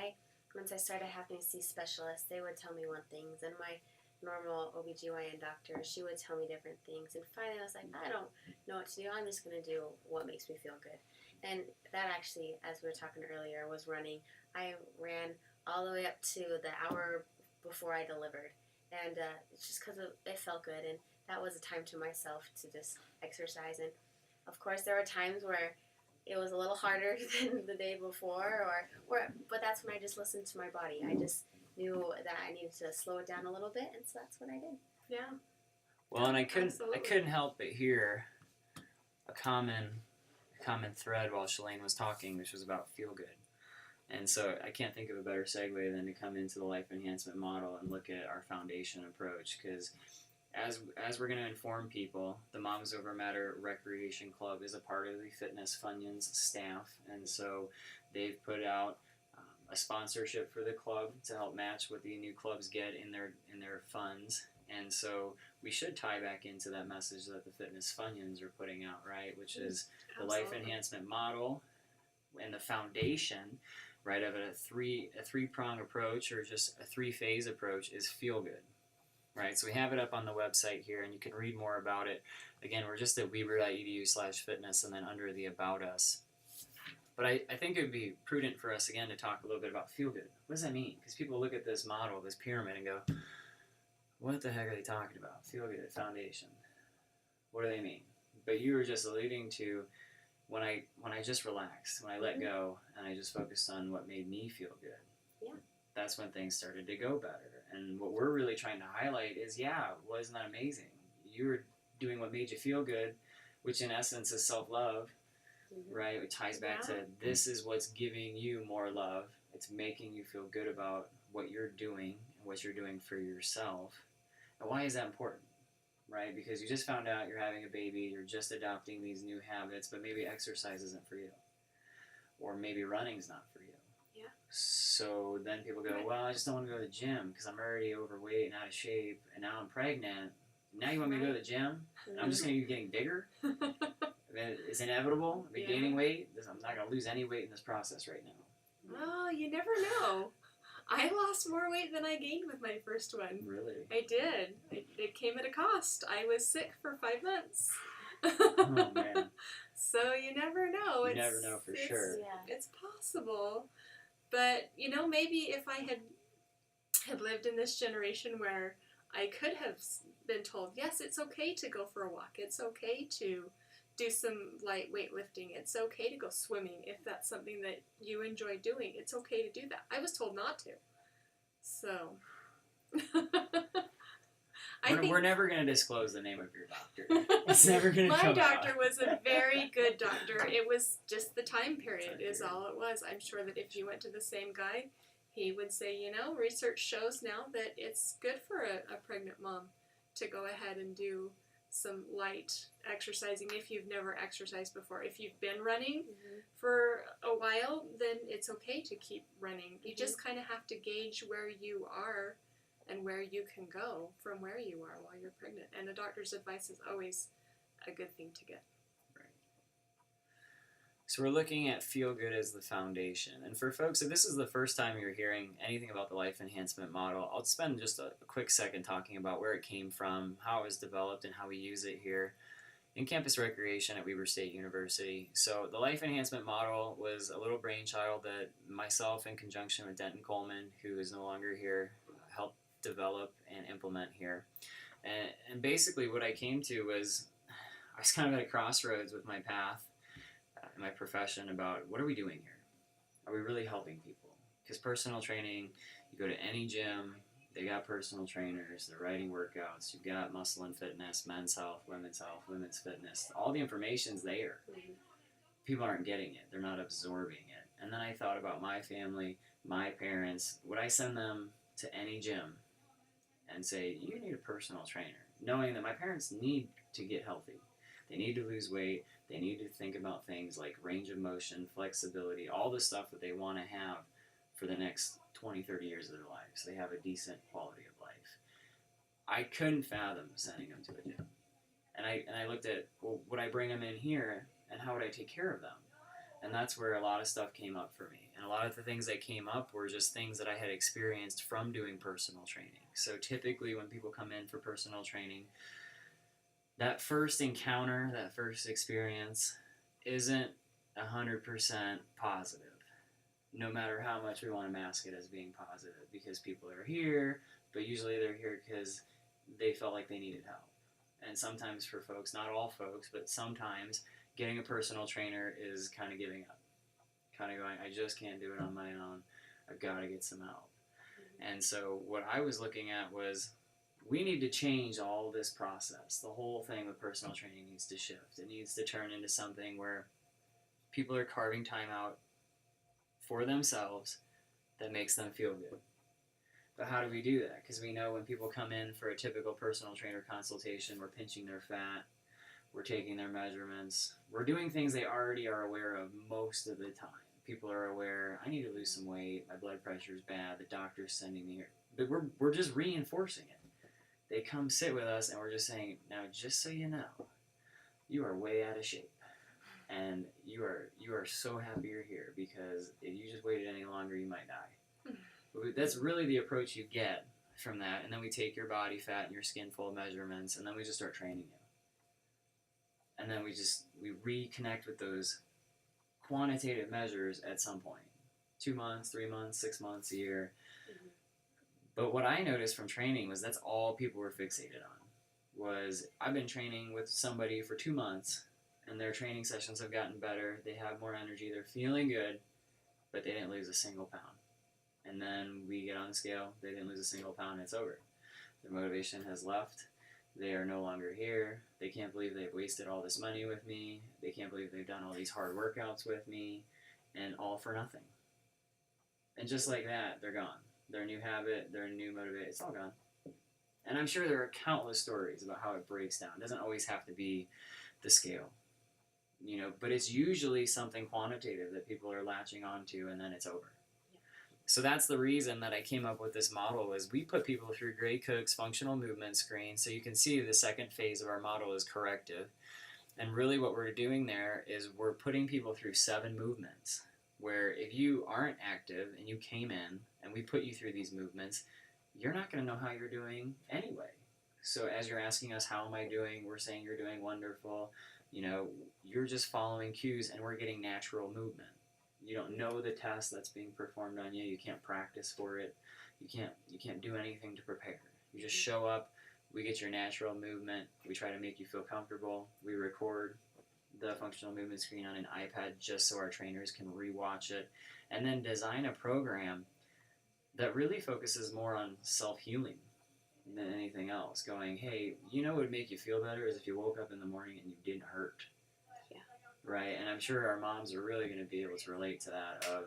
Once I started having to see specialists, they would tell me one things, and my normal OBGYN doctor, she would tell me different things. And finally, I was like, I don't know what to do. I'm just going to do what makes me feel good. And that actually, as we were talking earlier, was running. I ran all the way up to the hour before I delivered. And it's just because it felt good. And that was a time to myself to just exercise. And, of course, there were times where it was a little harder than the day before. But that's when I just listened to my body. I just knew that I needed to slow it down a little bit. And so that's what I did. Yeah. Well, and I Absolutely. couldn't help but hear a common thread while Shalane was talking, which was about feel good. And so I can't think of a better segue than to come into the life enhancement model and look at our foundation approach, because as we're going to inform people, the Moms Over Matter Recreation Club is a part of the Fitness Funyuns staff, and so they've put out a sponsorship for the club to help match what the new clubs get in their funds. And so we should tie back into that message that the Fitness Funyuns are putting out, right? Which is the life Absolutely. enhancement model and the foundation, right, of a three-prong approach, or just a three-phase approach, is feel good, right? So we have it up on the website here, and you can read more about it. Again, we're just at weber.edu/fitness, and then under the About Us. But I think it would be prudent for us, again, to talk a little bit about feel good. What does that mean? Because people look at this model, this pyramid, and go, what the heck are they talking about? Feel good, foundation. What do they mean? But you were just alluding to when I just relaxed, when I let go, and I just focused on what made me feel good. Yeah. That's when things started to go better. And what we're really trying to highlight is, wasn't that amazing? You were doing what made you feel good, which in essence is self-love. Mm-hmm. Right? It ties back to this is what's giving you more love. It's making you feel good about what you're doing and what you're doing for yourself. And why is that important? Right? Because you just found out you're having a baby, you're just adopting these new habits, but maybe exercise isn't for you. Or maybe running's not for you. Yeah. So then people go, Right. well, I just don't want to go to the gym because I'm already overweight and out of shape, and now I'm pregnant. Now you want me to go to the gym? And I'm just going to be getting bigger? It's inevitable. I've been gaining weight. I'm not going to lose any weight in this process right now. Well, you never know. I lost more weight than I gained with my first one. Really? I did. It came at a cost. I was sick for 5 months. Oh, man. So you never know. You never know for sure. Yeah. It's possible. But, maybe if I had lived in this generation where I could have been told, yes, it's okay to go for a walk. It's okay to do some light weightlifting. It's okay to go swimming if that's something that you enjoy doing. It's okay to do that. I was told not to. So, We're never going to disclose the name of your doctor. It's never going to my come doctor out. was a very good doctor. It was just the time period is period. all it was. I'm sure that if you went to the same guy, he would say, research shows now that it's good for a pregnant mom to go ahead and do some light exercising if you've never exercised before. If you've been running for a while, then it's okay to keep running. You just kind of have to gauge where you are and where you can go from where you are while you're pregnant. And a doctor's advice is always a good thing to get. Right. So we're looking at feel good as the foundation. And for folks, if this is the first time you're hearing anything about the life enhancement model, I'll spend just a quick second talking about where it came from, how it was developed, and how we use it here in campus recreation at Weber State University. So the life enhancement model was a little brainchild that myself, in conjunction with Denton Coleman, who is no longer here, helped develop and implement here. And basically what I came to was I was kind of at a crossroads with my path in my profession about what are we doing here? Are we really helping people? Because personal training, you go to any gym, they got personal trainers, they're writing workouts, you've got muscle and fitness, men's health, women's fitness. All the information's there. People aren't getting it. They're not absorbing it. And then I thought about my family, my parents. Would I send them to any gym and say, you need a personal trainer, knowing that my parents need to get healthy. They need to lose weight. They need to think about things like range of motion, flexibility, all the stuff that they want to have for the next 20, 30 years of their lives. They have a decent quality of life. I couldn't fathom sending them to a gym. And I looked at, well, would I bring them in here and how would I take care of them? And that's where a lot of stuff came up for me. And a lot of the things that came up were just things that I had experienced from doing personal training. So typically when people come in for personal training, that first encounter, that first experience isn't 100% positive. No matter how much we want to mask it as being positive, because people are here, but usually they're here because they felt like they needed help. And sometimes for folks, not all folks, but sometimes getting a personal trainer is kind of giving up. Kind of going, I just can't do it on my own. I've got to get some help. And so what I was looking at was we need to change all this process. The whole thing with personal training needs to shift. It needs to turn into something where people are carving time out for themselves that makes them feel good. But how do we do that? Because we know when people come in for a typical personal trainer consultation, we're pinching their fat, we're taking their measurements, we're doing things they already are aware of most of the time. People are aware, I need to lose some weight, my blood pressure is bad, the doctor's sending me here. But we're just reinforcing it. They come sit with us and we're just saying, now just so you know, you are way out of shape. And you are so happy you're here because if you just waited any longer, you might die. That's really the approach you get from that. And then we take your body fat and your skin full of measurements, and then we just start training you. And then we reconnect with those quantitative measures at some point. 2 months, 3 months, 6 months, a year. But what I noticed from training was that's all people were fixated on. Was I've been training with somebody for 2 months, and their training sessions have gotten better, they have more energy, they're feeling good, but they didn't lose a single pound. And then we get on the scale, they didn't lose a single pound, and it's over. Their motivation has left, they are no longer here, they can't believe they've wasted all this money with me, they can't believe they've done all these hard workouts with me, and all for nothing. And just like that, they're gone. Their new habit, their new motivation, it's all gone. And I'm sure there are countless stories about how it breaks down. It doesn't always have to be the scale. But it's usually something quantitative that people are latching onto, and then it's over. Yeah. So that's the reason that I came up with this model is we put people through Gray Cook's functional movement screen, so you can see the second phase of our model is corrective. And really what we're doing there is we're putting people through 7 movements, where if you aren't active and you came in and we put you through these movements, you're not going to know how you're doing anyway. So as you're asking us, how am I doing? We're saying you're doing wonderful. You're just following cues and we're getting natural movement. You don't know the test that's being performed on you. You can't practice for it. You can't do anything to prepare. You just show up. We get your natural movement. We try to make you feel comfortable. We record. the functional movement screen on an iPad just so our trainers can rewatch it, and then design a program that really focuses more on self-healing than anything else. Going, hey, you know what would make you feel better is if you woke up in the morning and you didn't hurt. Yeah. Right? And I'm sure our moms are really going to be able to relate to that of,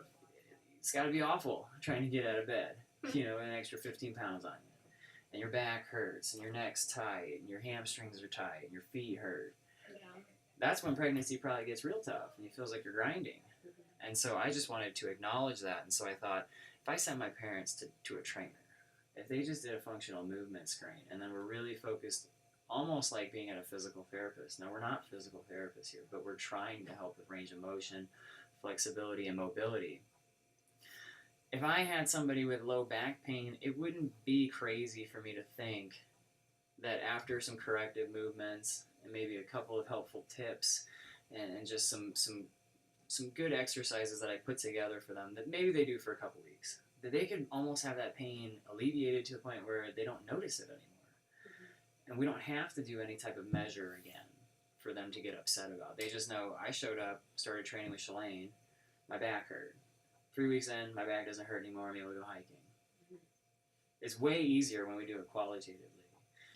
it's got to be awful trying to get out of bed, an extra 15 pounds on you. And your back hurts, and your neck's tight, and your hamstrings are tight, and your feet hurt. Yeah. That's when pregnancy probably gets real tough, and it feels like you're grinding. Mm-hmm. And so I just wanted to acknowledge that. And so I thought, if I sent my parents to a trainer, if they just did a functional movement screen, and then we're really focused, almost like being at a physical therapist. Now, we're not physical therapists here, but we're trying to help with range of motion, flexibility, and mobility. If I had somebody with low back pain, it wouldn't be crazy for me to think that after some corrective movements and maybe a couple of helpful tips and just some good exercises that I put together for them that maybe they do for a couple weeks, that they could almost have that pain alleviated to the point where they don't notice it anymore. Mm-hmm. And we don't have to do any type of measure again for them to get upset about. They just know, I showed up, started training with Shalane, my back hurt. 3 weeks in, my back doesn't hurt anymore, I'm able to go hiking. Mm-hmm. It's way easier when we do it qualitatively.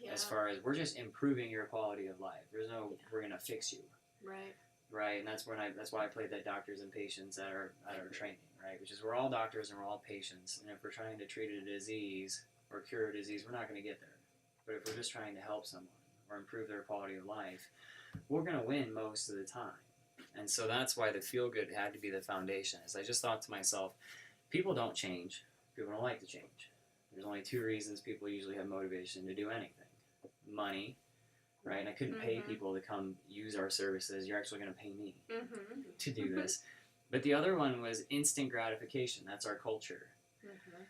Yeah. As far as we're just improving your quality of life. There's no, we're going to fix you. Right. Right, and that's why I played that doctors and patients at our training, right? Which is we're all doctors and we're all patients, and if we're trying to treat a disease or cure a disease, we're not going to get there. But if we're just trying to help someone or improve their quality of life, we're going to win most of the time. And so that's why the feel good had to be the foundation. Is I just thought to myself, people don't change. People don't like to change. There's only 2 reasons people usually have motivation to do anything: money. Right, and I couldn't pay people to come use our services. You're actually going to pay me to do this. But the other one was instant gratification. That's our culture.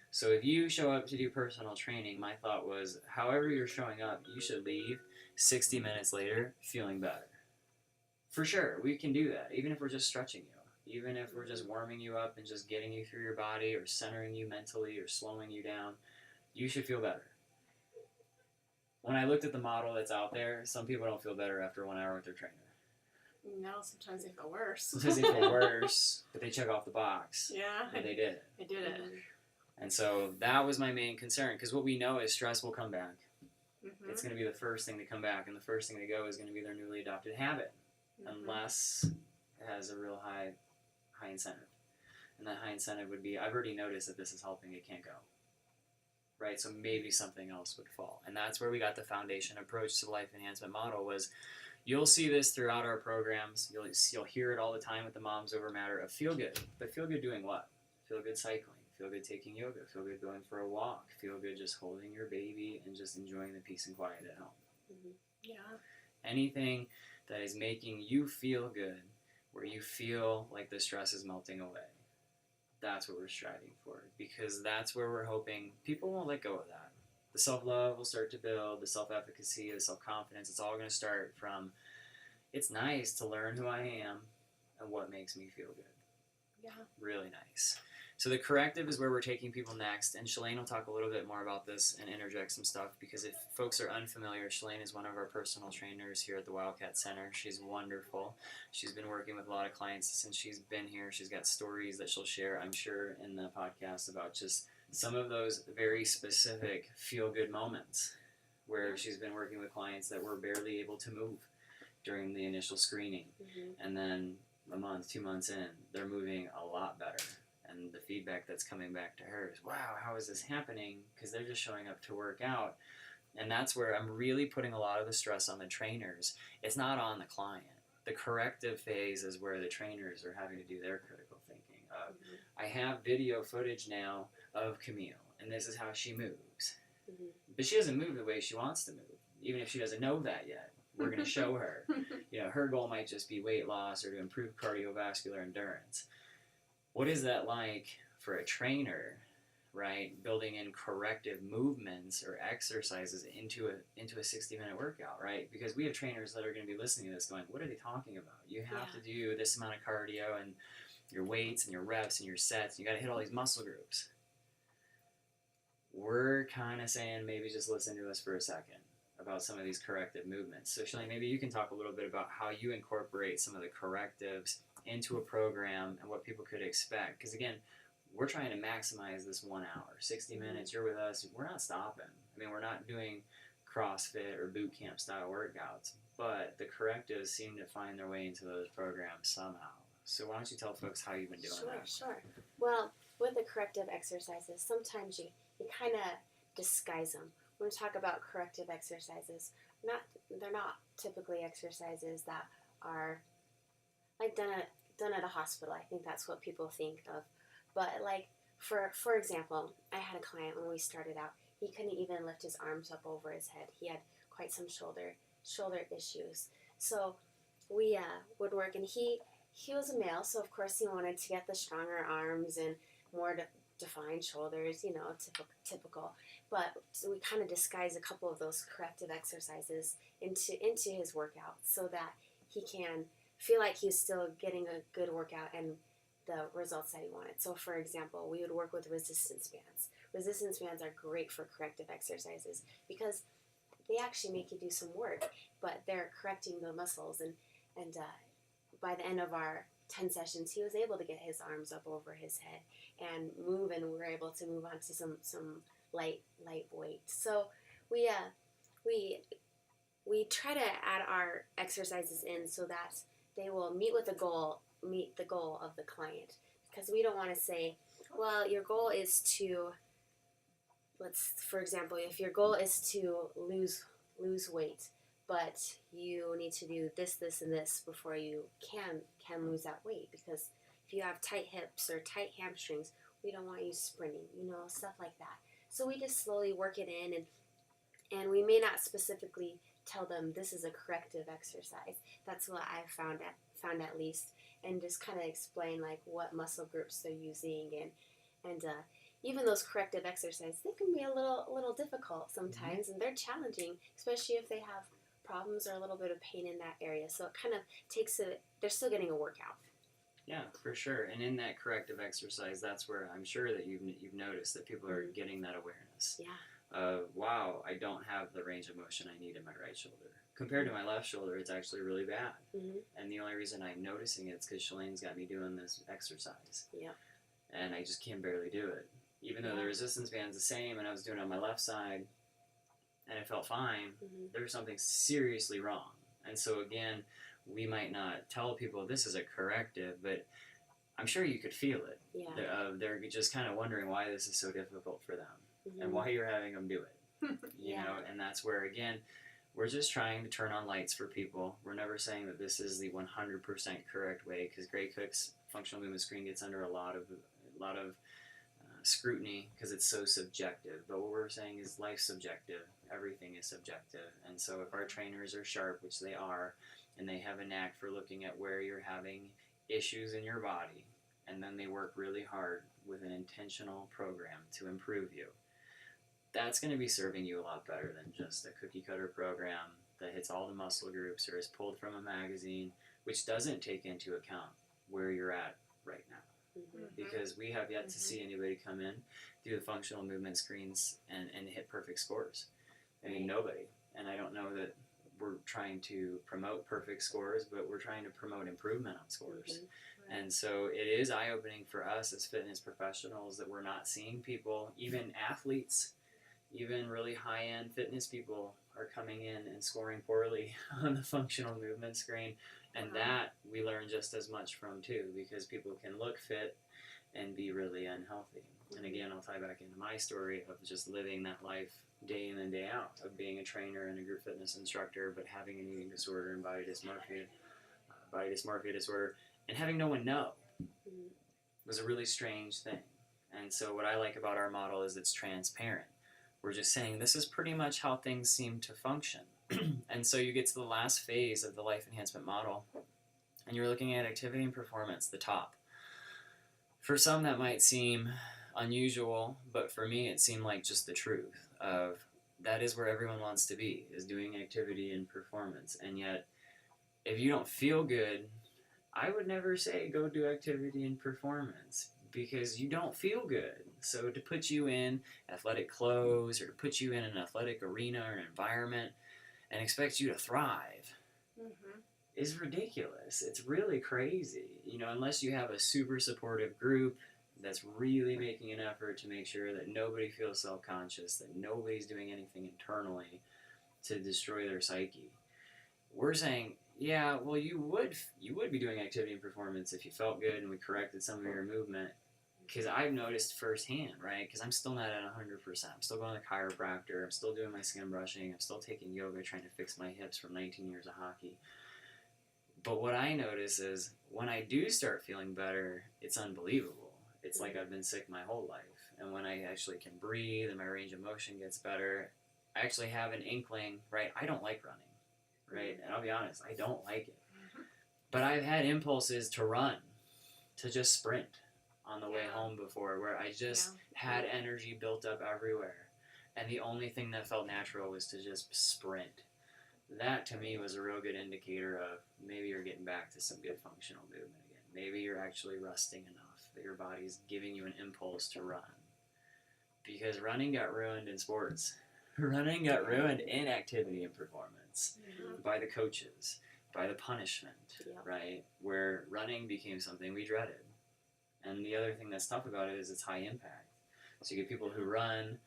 So if you show up to do personal training, my thought was, however you're showing up, you should leave 60 minutes later feeling better. For sure, we can do that, even if we're just stretching you. Even if we're just warming you up and just getting you through your body or centering you mentally or slowing you down, you should feel better. When I looked at the model that's out there, some people don't feel better after 1 hour with their trainer. No, sometimes they feel worse. Sometimes they feel worse, but they check off the box. Yeah. And they did it. I did it. And so that was my main concern, because what we know is stress will come back. Mm-hmm. It's going to be the first thing to come back, and the first thing to go is going to be their newly adopted habit, unless it has a real high incentive. And that high incentive would be, I've already noticed that this is helping, it can't go. Right, so maybe something else would fall. And that's where we got the foundation approach to the life enhancement model. Was you'll see this throughout our programs. You'll hear it all the time with the Moms Over Matter of feel good. But feel good doing what? Feel good cycling. Feel good taking yoga. Feel good going for a walk. Feel good just holding your baby and just enjoying the peace and quiet at home. Mm-hmm. Yeah. Anything that is making you feel good, where you feel like the stress is melting away. That's what we're striving for, because that's where we're hoping people won't let go of that. The self-love will start to build, the self-efficacy, the self-confidence. It's all going to start from, it's nice to learn who I am and what makes me feel good. Yeah. Really nice. So the corrective is where we're taking people next, and Shalane will talk a little bit more about this and interject some stuff, because if folks are unfamiliar, Shalane is one of our personal trainers here at the Wildcat Center. She's wonderful. She's been working with a lot of clients since she's been here. She's got stories that she'll share, I'm sure, in the podcast about just some of those very specific feel-good moments where she's been working with clients that were barely able to move during the initial screening. And then a month, 2 months in, they're moving a lot better. And the feedback that's coming back to her is, wow, how is this happening? Because they're just showing up to work out. And that's where I'm really putting a lot of the stress on the trainers. It's not on the client. The corrective phase is where the trainers are having to do their critical thinking of, I have video footage now of Camille, and this is how she moves. But she doesn't move the way she wants to move, even if she doesn't know that yet. We're going to show her. Her goal might just be weight loss or to improve cardiovascular endurance. What is that like for a trainer, right? Building in corrective movements or exercises into a 60-minute workout, right? Because we have trainers that are going to be listening to this going, what are they talking about? You have to do this amount of cardio and your weights and your reps and your sets. You got to hit all these muscle groups. We're kind of saying maybe just listen to us for a second. about some of these corrective movements. So Shalane, maybe you can talk a little bit about how you incorporate some of the correctives into a program and what people could expect. Because again, we're trying to maximize this 1 hour, 60 minutes, you're with us, we're not stopping. I mean, we're not doing CrossFit or boot camp style workouts, but the correctives seem to find their way into those programs somehow. So why don't you tell folks how you've been doing that? Sure. Well, with the corrective exercises, sometimes you kind of disguise them. When we talk about corrective exercises, they're not typically exercises that are like done at a hospital. I think that's what people think of. But like for example, I had a client when we started out. He couldn't even lift his arms up over his head. He had quite some shoulder issues. So we would work, and he was a male, so of course he wanted to get the stronger arms and more defined shoulders, typical. But we kind of disguise a couple of those corrective exercises into his workout so that he can feel like he's still getting a good workout and the results that he wanted. So for example, we would work with resistance bands. Resistance bands are great for corrective exercises because they actually make you do some work, but they're correcting the muscles. And by the end of our 10 sessions, he was able to get his arms up over his head and move, and we were able to move on to some light weight. So we try to add our exercises in so that they will meet the goal of the client, because we don't want to say, well, your goal is to, for example, if your goal is to lose weight, but you need to do this, and this before you can lose that weight, because if you have tight hips or tight hamstrings, we don't want you sprinting, stuff like that. So we just slowly work it in, and we may not specifically tell them this is a corrective exercise. That's what I've found at least, and just kind of explain like what muscle groups they're using, and even those corrective exercises, they can be a little difficult sometimes, and they're challenging, especially if they have problems or a little bit of pain in that area. So it kind of takes they're still getting a workout. Yeah, for sure. And in that corrective exercise, that's where I'm sure that you've noticed that people are getting that awareness. Yeah. Wow, I don't have the range of motion I need in my right shoulder. Compared to my left shoulder, it's actually really bad. Mm-hmm. And the only reason I'm noticing it is because Shalane's got me doing this exercise. Yeah. And I just can barely do it. Even though the resistance band's the same and I was doing it on my left side and it felt fine, there was something seriously wrong. And so again, we might not tell people this is a corrective, but I'm sure you could feel it. Yeah. They're just kind of wondering why this is so difficult for them and why you're having them do it. You know, and that's where, again, we're just trying to turn on lights for people. We're never saying that this is the 100% correct way, because Gray Cook's functional movement screen gets under a lot of scrutiny because it's so subjective. But what we're saying is life's subjective. Everything is subjective. And so if our trainers are sharp, which they are, and they have a knack for looking at where you're having issues in your body, and then they work really hard with an intentional program to improve you, that's going to be serving you a lot better than just a cookie cutter program that hits all the muscle groups or is pulled from a magazine, which doesn't take into account where you're at right now. Because we have yet to see anybody come in, do the functional movement screens, and hit perfect scores. I mean, nobody. And I don't know that we're trying to promote perfect scores, but we're trying to promote improvement on scores. And so it is eye-opening for us as fitness professionals that we're not seeing people, even athletes, even really high-end fitness people are coming in and scoring poorly on the functional movement screen. And that we learn just as much from too, because people can look fit and be really unhealthy. And again, I'll tie back into my story of just living that life day in and day out, of being a trainer and a group fitness instructor, but having an eating disorder and body dysmorphia disorder, and having no one know was a really strange thing. And so what I like about our model is it's transparent. We're just saying this is pretty much how things seem to function. And so you get to the last phase of the life enhancement model, and you're looking at activity and performance, the top. For some that might seem unusual, but for me it seemed like just the truth of that is where everyone wants to be, is doing activity and performance. And yet, if you don't feel good, I would never say go do activity and performance, because you don't feel good. So to put you in athletic clothes or to put you in an athletic arena or an environment and expect you to thrive is ridiculous. It's really crazy. You know, unless you have a super supportive group that's really making an effort to make sure that nobody feels self-conscious, that nobody's doing anything internally to destroy their psyche. We're saying, yeah, well, you would be doing activity and performance if you felt good and we corrected some of your movement. Because I've noticed firsthand, right? Because I'm still not at 100%. I'm still going to chiropractor. I'm still doing my skin brushing. I'm still taking yoga, trying to fix my hips from 19 years of hockey. But what I notice is when I do start feeling better, it's unbelievable. It's like I've been sick my whole life. And when I actually can breathe and my range of motion gets better, I actually have an inkling, right? I don't like running, right? And I'll be honest, I don't like it. But I've had impulses to run, to just sprint on the way home before, where I just had energy built up everywhere. And the only thing that felt natural was to just sprint. That to me was a real good indicator of maybe you're getting back to some good functional movement again. Maybe you're actually resting enough that your body's giving you an impulse to run. Because running got ruined in sports. Running got ruined in activity and performance by the coaches, by the punishment, right? Where running became something we dreaded. And the other thing that's tough about it is it's high impact. So you get people who run,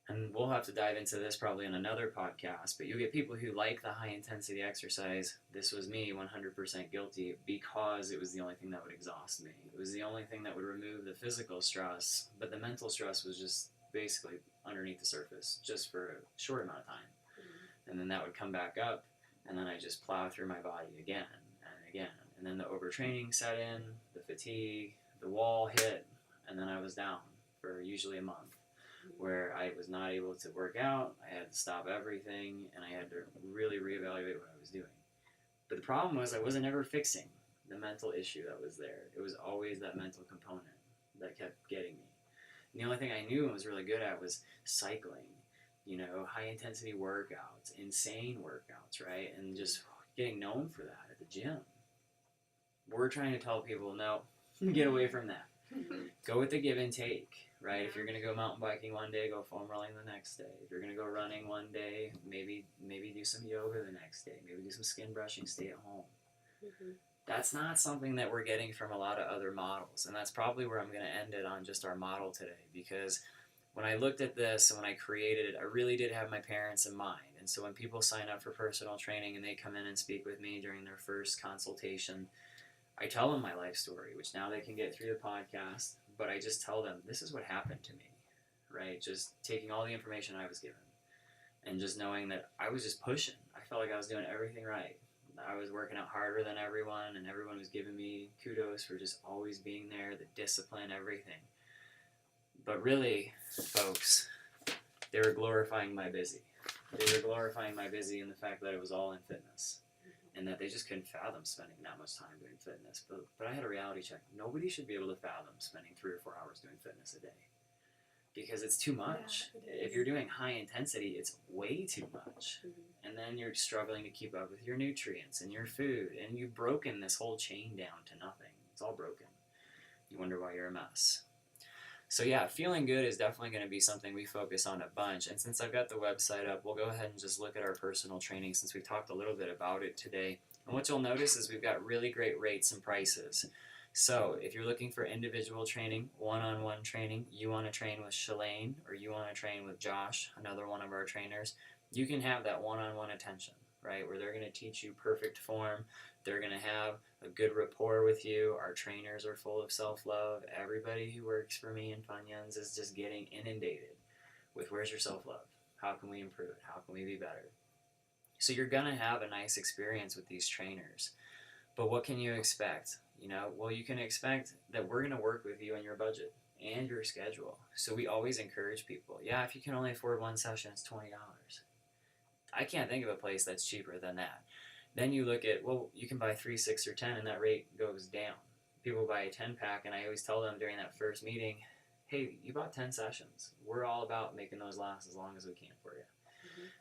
and we'll have to dive into this probably in another podcast, but you get people who like the high intensity exercise. This was me 100% guilty because it was the only thing that would exhaust me. It was the only thing that would remove the physical stress, but the mental stress was just basically underneath the surface just for a short amount of time. And then that would come back up, and then I just plow through my body again and again. And then the overtraining set in, the fatigue, the wall hit, and then I was down for usually a month, where I was not able to work out. I had to stop everything, and I had to really reevaluate what I was doing. But the problem was I wasn't ever fixing the mental issue that was there. It was always that mental component that kept getting me. And the only thing I knew and was really good at was cycling, you know, high-intensity workouts, insane workouts, right? And just getting known for that at the gym. We're trying to tell people, no, get away from that. Go with the give and take, right? If you're going to go mountain biking one day, go foam rolling the next day. If you're going to go running one day, maybe do some yoga the next day. Maybe do some skin brushing, stay at home. That's not something that we're getting from a lot of other models. And that's probably where I'm going to end it on just our model today. Because when I looked at this and when I created it, I really did have my parents in mind. And so when people sign up for personal training and they come in and speak with me during their first consultation, I tell them my life story, which now they can get through the podcast, but I just tell them, this is what happened to me, right? Just taking all the information I was given and just knowing that I was just pushing. I felt like I was doing everything right. I was working out harder than everyone, and everyone was giving me kudos for just always being there, the discipline, everything. But really, folks, they were glorifying my busy. They were glorifying my busy in the fact that it was all in fitness. And that they just couldn't fathom spending that much time doing fitness. But I had a reality check. Nobody should be able to fathom spending 3 or 4 hours doing fitness a day. Because it's too much. If you're doing high intensity, it's way too much. And then you're struggling to keep up with your nutrients and your food. And you've broken this whole chain down to nothing. It's all broken. You wonder why you're a mess. So yeah, feeling good is definitely going to be something we focus on a bunch. And since I've got the website up, we'll go ahead and just look at our personal training since we talked a little bit about it today. And what you'll notice is we've got really great rates and prices. So if you're looking for individual training, one-on-one training, you want to train with Shalane or you want to train with Josh, another one of our trainers, you can have that one-on-one attention, right, where they're going to teach you perfect form. They're going to have a good rapport with you. Our trainers are full of self-love. Everybody who works for me in Funyuns is just getting inundated with where's your self-love? How can we improve it? How can we be better? So you're going to have a nice experience with these trainers. But what can you expect? You know, well, you can expect that we're going to work with you on your budget and your schedule. So we always encourage people, yeah, if you can only afford one session, it's $20. I can't think of a place that's cheaper than that. Then you look at, well, you can buy 3, 6, or 10, and that rate goes down. People buy a 10-pack, and I always tell them during that first meeting, hey, you bought 10 sessions. We're all about making those last as long as we can for you.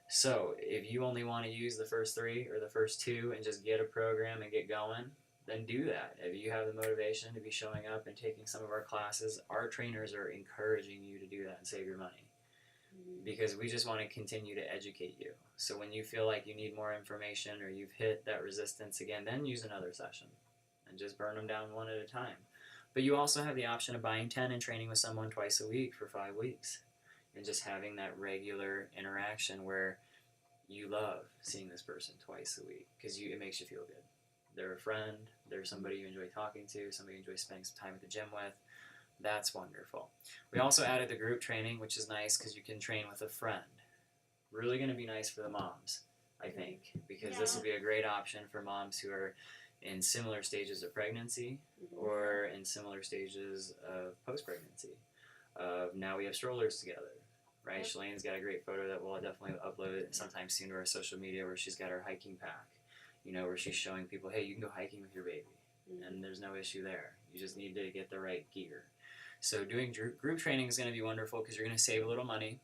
So if you only want to use the first 3 or the first 2 and just get a program and get going, then do that. If you have the motivation to be showing up and taking some of our classes, our trainers are encouraging you to do that and save your money. because we just want to continue to educate you. So when you feel like you need more information or you've hit that resistance again, then use another session and just burn them down one at a time. But you also have the option of buying 10 and training with someone twice a week for 5 weeks and just having that regular interaction where you love seeing this person twice a week because it makes you feel good. They're a friend, they're somebody you enjoy talking to, somebody you enjoy spending some time at the gym with. That's wonderful. We also added the group training, which is nice because you can train with a friend. Really going to be nice for the moms, I think, because this will be a great option for moms who are in similar stages of pregnancy or in similar stages of post-pregnancy. Now we have strollers together, right? Shalane's got a great photo that we'll definitely upload sometime soon to our social media where she's got her hiking pack, where she's showing people, hey, you can go hiking with your baby, and there's no issue there. You just need to get the right gear. So doing group training is going to be wonderful because you're going to save a little money.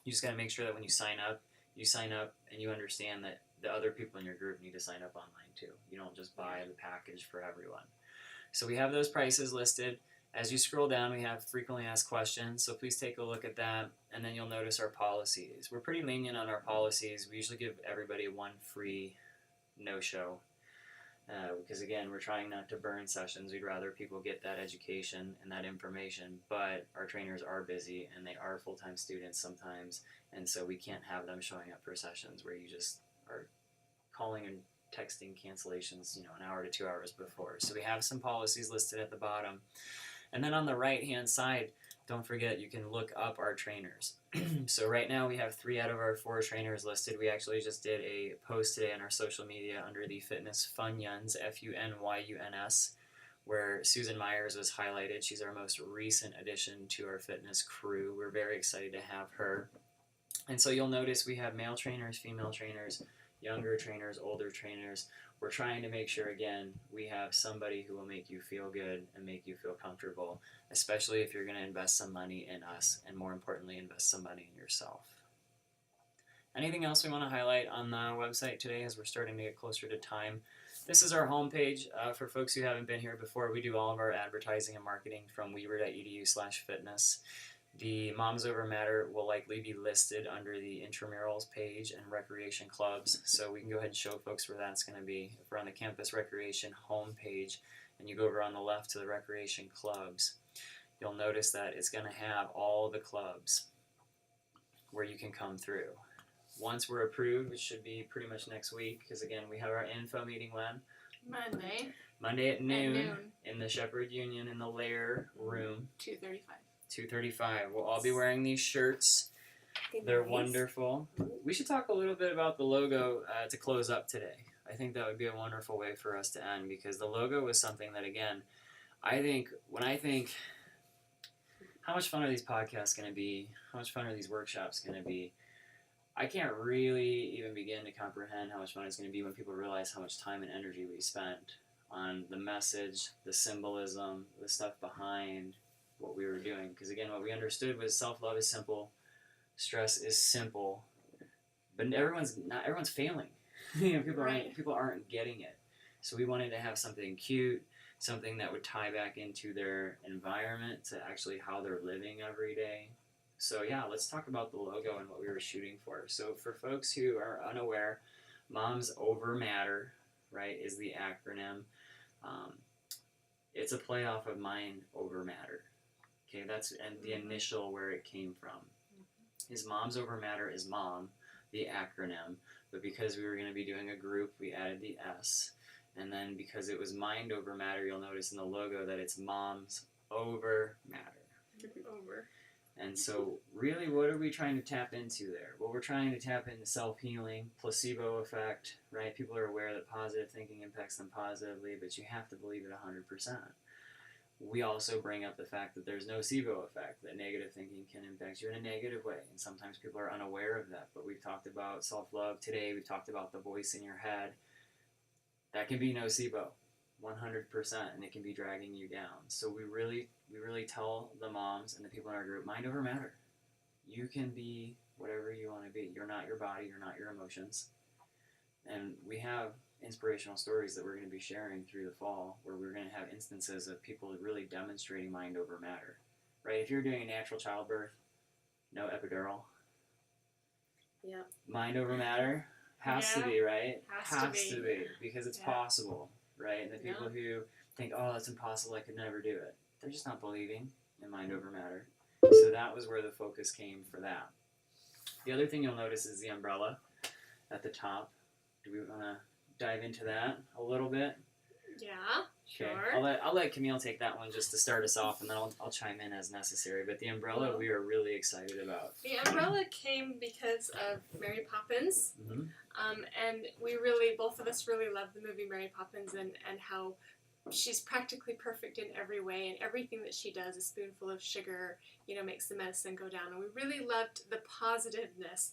You just got to make sure that when you sign up and you understand that the other people in your group need to sign up online too. You don't just buy the package for everyone. So we have those prices listed. As you scroll down, we have frequently asked questions, so please take a look at that, and then you'll notice our policies. We're pretty lenient on our policies. We usually give everybody one free no-show. Because again, we're trying not to burn sessions. We'd rather people get that education and that information, but our trainers are busy and they are full-time students sometimes, and so we can't have them showing up for sessions where you just are calling and texting cancellations, an hour to 2 hours before. So we have some policies listed at the bottom. And then on the right-hand side, don't forget you can look up our trainers. So right now we have 3 out of our 4 trainers listed. We actually just did a post today on our social media under the Fitness Funyuns, Funyuns, where Susan Myers was highlighted. She's our most recent addition to our fitness crew. We're very excited to have her. And so you'll notice we have male trainers, female trainers, younger trainers, older trainers. We're trying to make sure, again, we have somebody who will make you feel good and make you feel comfortable, especially if you're going to invest some money in us and, more importantly, invest some money in yourself. Anything else we want to highlight on the website today as we're starting to get closer to time? This is our homepage. For folks who haven't been here before, we do all of our advertising and marketing from weaver.edu/fitness. The Moms Over Matter will likely be listed under the intramurals page and recreation clubs, so we can go ahead and show folks where that's going to be. If we're on the campus recreation homepage and you go over on the left to the recreation clubs, you'll notice that it's going to have all the clubs where you can come through. Once we're approved, which should be pretty much next week, because again, we have our info meeting when? Monday at noon in the Shepherd Union in the Lair room. 2:35. We'll all be wearing these shirts. They're wonderful. We should talk a little bit about the logo to close up today. I think that would be a wonderful way for us to end, because the logo was something that, again, when I think, how much fun are these podcasts going to be? How much fun are these workshops going to be? I can't really even begin to comprehend how much fun it's going to be when people realize how much time and energy we spent on the message, the symbolism, the stuff behind what we were doing. Because again, what we understood was self-love is simple, stress is simple, but everyone's failing. People aren't getting it. So we wanted to have something cute, something that would tie back into their environment, to actually how they're living every day. So yeah, let's talk about the logo and what we were shooting for. So for folks who are unaware, Moms Over Matter, right, is the acronym. It's a play off of Mind Over Matter. Okay, that's the initial where it came from. Is Moms Over Matter is mom, the acronym, but because we were going to be doing a group, we added the S. And then because it was Mind Over Matter, you'll notice in the logo that it's Moms Over Matter. Over. And so really, what are we trying to tap into there? Well, we're trying to tap into self-healing, placebo effect, right? People are aware that positive thinking impacts them positively, but you have to believe it 100%. We also bring up the fact that there's no SIBO effect, that negative thinking can impact you in a negative way, and sometimes people are unaware of that. But we've talked about self-love today, we've talked about the voice in your head. That can be nocebo, 100%, and it can be dragging you down. So we really tell the moms and the people in our group, mind over matter. You can be whatever you want to be. You're not your body, you're not your emotions. And we have inspirational stories that we're going to be sharing through the fall, where we're going to have instances of people really demonstrating mind over matter. Right? If you're doing a natural childbirth, No epidural. Yep. Mind over matter has to Yeah. be, right? Has to be. Because it's Yeah. possible, right? And the Yeah. people who think, oh, that's impossible, I could never do it, they're just not believing in mind over matter. So that was where the focus came for that. The other thing you'll notice is the umbrella at the top. Do we want to dive into that a little bit? Yeah, Okay. sure. I'll let Camille take that one just to start us off, and then I'll chime in as necessary. But the umbrella we are really excited about. The umbrella came because of Mary Poppins. Mm-hmm. And both of us really love the movie Mary Poppins and how she's practically perfect in every way, and everything that she does, a spoonful of sugar, makes the medicine go down. And we really loved the positiveness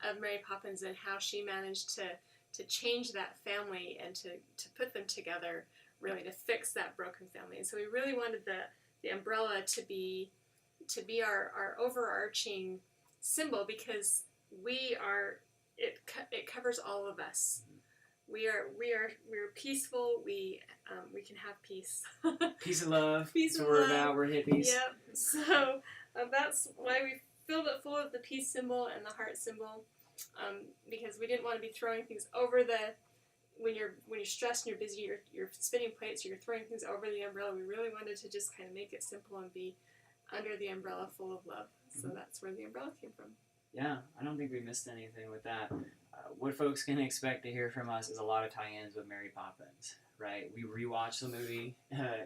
of Mary Poppins and how she managed to change that family and to put them together, really to fix that broken family. And so we really wanted the umbrella to be our overarching symbol, because it covers all of us. We're peaceful. We can have peace. Peace and love. Peace That's and what we're love. about. We're hippies. Yep. So that's why we filled it full of the peace symbol and the heart symbol, because we didn't want to be throwing things over when you're stressed and you're busy, you're spinning plates, or you're throwing things over the umbrella. We really wanted to just kind of make it simple and be under the umbrella full of love. So that's where the umbrella came from. Yeah, I don't think we missed anything with that. What folks can expect to hear from us is a lot of tie-ins with Mary Poppins, right? We rewatched the movie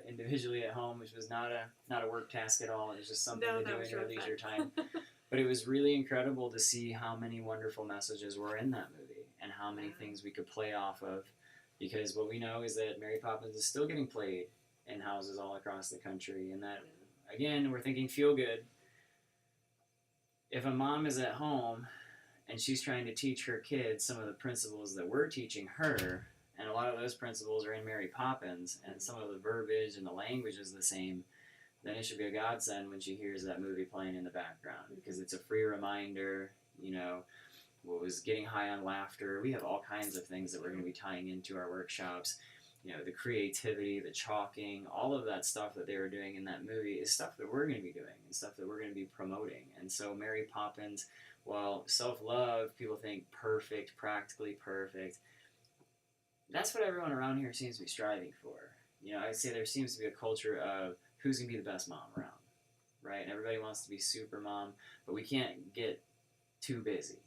individually at home, which was not a work task at all. It was just something to do in your leisure time. But it was really incredible to see how many wonderful messages were in that movie and how many things we could play off of. Because what we know is that Mary Poppins is still getting played in houses all across the country, and that, again, we're thinking feel good. If a mom is at home and she's trying to teach her kids some of the principles that we're teaching her, and a lot of those principles are in Mary Poppins, and some of the verbiage and the language is the same, then it should be a godsend when she hears that movie playing in the background, because it's a free reminder, what was getting high on laughter. We have all kinds of things that we're going to be tying into our workshops. The creativity, the chalking, all of that stuff that they were doing in that movie is stuff that we're going to be doing and stuff that we're going to be promoting. And so Mary Poppins, while self-love, people think perfect, practically perfect, that's what everyone around here seems to be striving for. I'd say there seems to be a culture of who's going to be the best mom around, right? And everybody wants to be super mom, but we can't get too busy.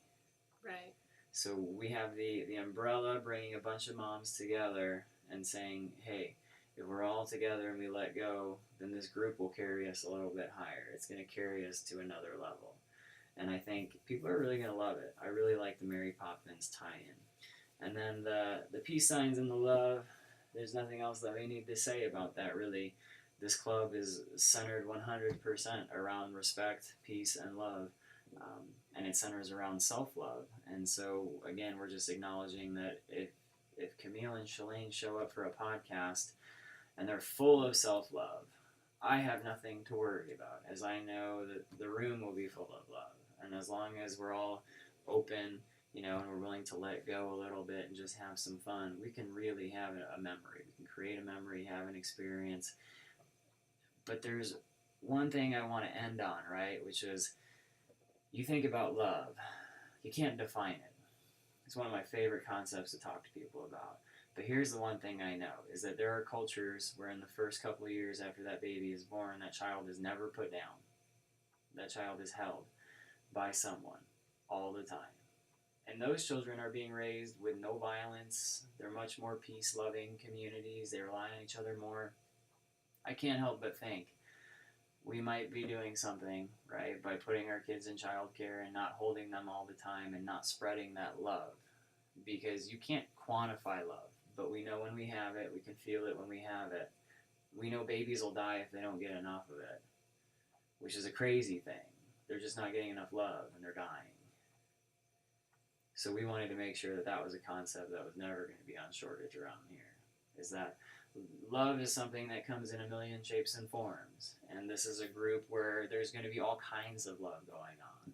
Right. So we have the umbrella bringing a bunch of moms together and saying, hey, if we're all together and we let go, then this group will carry us a little bit higher. It's going to carry us to another level. And I think people are really going to love it. I really like the Mary Poppins tie-in. And then the peace signs and the love, there's nothing else that we need to say about that, really. This club is centered 100% around respect, peace, and love. And it centers around self-love. And so, again, we're just acknowledging that if Camille and Shalane show up for a podcast and they're full of self-love, I have nothing to worry about, as I know that the room will be full of love. And as long as we're all open, and we're willing to let go a little bit and just have some fun, we can really have a memory. We can create a memory, have an experience. But there's one thing I want to end on, right, which is, you think about love, you can't define it. It's one of my favorite concepts to talk to people about. But here's the one thing I know, is that there are cultures where in the first couple of years after that baby is born, that child is never put down. That child is held by someone all the time. And those children are being raised with no violence. They're much more peace-loving communities. They rely on each other more. I can't help but think we might be doing something, right, by putting our kids in childcare and not holding them all the time and not spreading that love. Because you can't quantify love, but we know when we have it, we can feel it when we have it. We know babies will die if they don't get enough of it, which is a crazy thing. They're just not getting enough love and they're dying. So we wanted to make sure that that was a concept that was never going to be on shortage around here, is that love is something that comes in a million shapes and forms, and this is a group where there's going to be all kinds of love going on,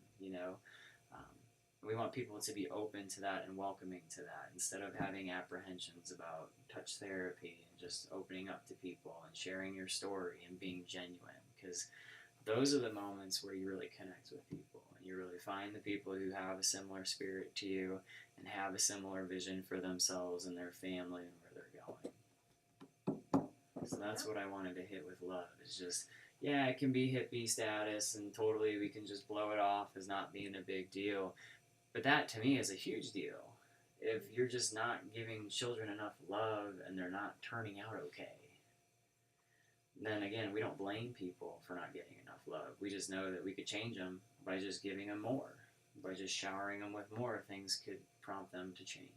we want people to be open to that and welcoming to that, instead of having apprehensions about touch therapy and just opening up to people and sharing your story and being genuine, because those are the moments where you really connect with people and find the people who have a similar spirit to you and have a similar vision for themselves and their family and where they're going. So that's what I wanted to hit with love. It's just, yeah, it can be hippie status and totally we can just blow it off as not being a big deal. But that to me is a huge deal. If you're just not giving children enough love and they're not turning out okay, then again, we don't blame people for not getting enough love. We just know that we could change them by just giving them more. By just showering them with more, things could prompt them to change.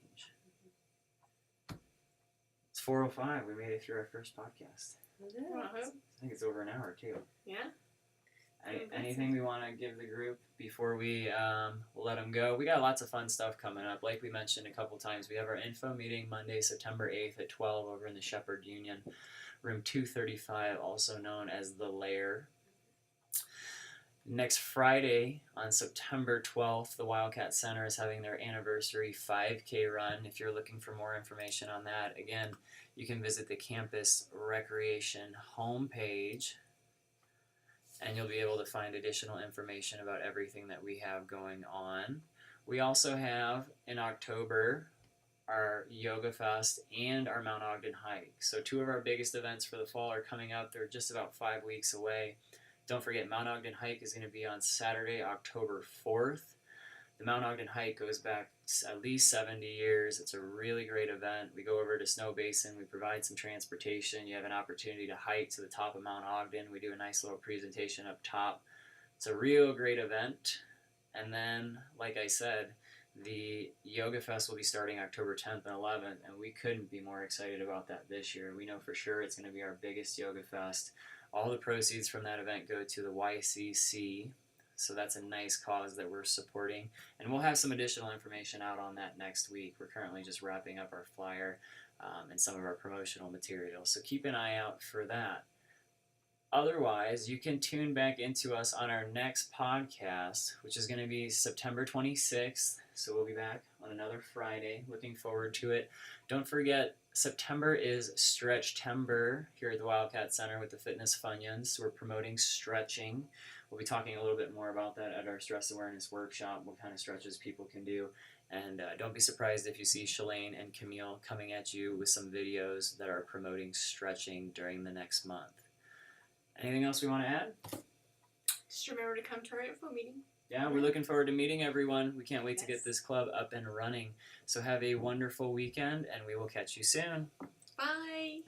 It's 4:05. We made it through our first podcast. Wow. I think it's over an hour, too. Yeah. Anything we want to give the group before we let them go? We got lots of fun stuff coming up. Like we mentioned a couple times, we have our info meeting Monday, September 8th at 12 over in the Shepherd Union, room 235, also known as the Lair. Next Friday, on September 12th, the Wildcat Center is having their anniversary 5K run. If you're looking for more information on that, again, you can visit the Campus Recreation homepage, and you'll be able to find additional information about everything that we have going on. We also have, in October, our Yoga Fest and our Mount Ogden Hike. So 2 of our biggest events for the fall are coming up. They're just about 5 weeks away. Don't forget, Mount Ogden Hike is going to be on Saturday, October 4th. The Mount Ogden Hike goes back at least 70 years. It's a really great event. We go over to Snow Basin. We provide some transportation. You have an opportunity to hike to the top of Mount Ogden. We do a nice little presentation up top. It's a real great event. And then, like I said, the Yoga Fest will be starting October 10th and 11th, and we couldn't be more excited about that this year. We know for sure it's going to be our biggest Yoga Fest. All the proceeds from that event go to the YCC, so that's a nice cause that we're supporting. And we'll have some additional information out on that next week. We're currently just wrapping up our flyer and some of our promotional material, so keep an eye out for that. Otherwise, you can tune back into us on our next podcast, which is going to be September 26th. So we'll be back on another Friday. Looking forward to it. Don't forget, September is Stretch-tember here at the Wildcat Center with the Fitness Funyuns. We're promoting stretching. We'll be talking a little bit more about that at our stress awareness workshop, what kind of stretches people can do. And don't be surprised if you see Shalane and Camille coming at you with some videos that are promoting stretching during the next month. Anything else we want to add? Just remember to come to our info meeting. Yeah, we're looking forward to meeting everyone. We can't wait to Yes. get this club up and running. So have a wonderful weekend, and we will catch you soon. Bye.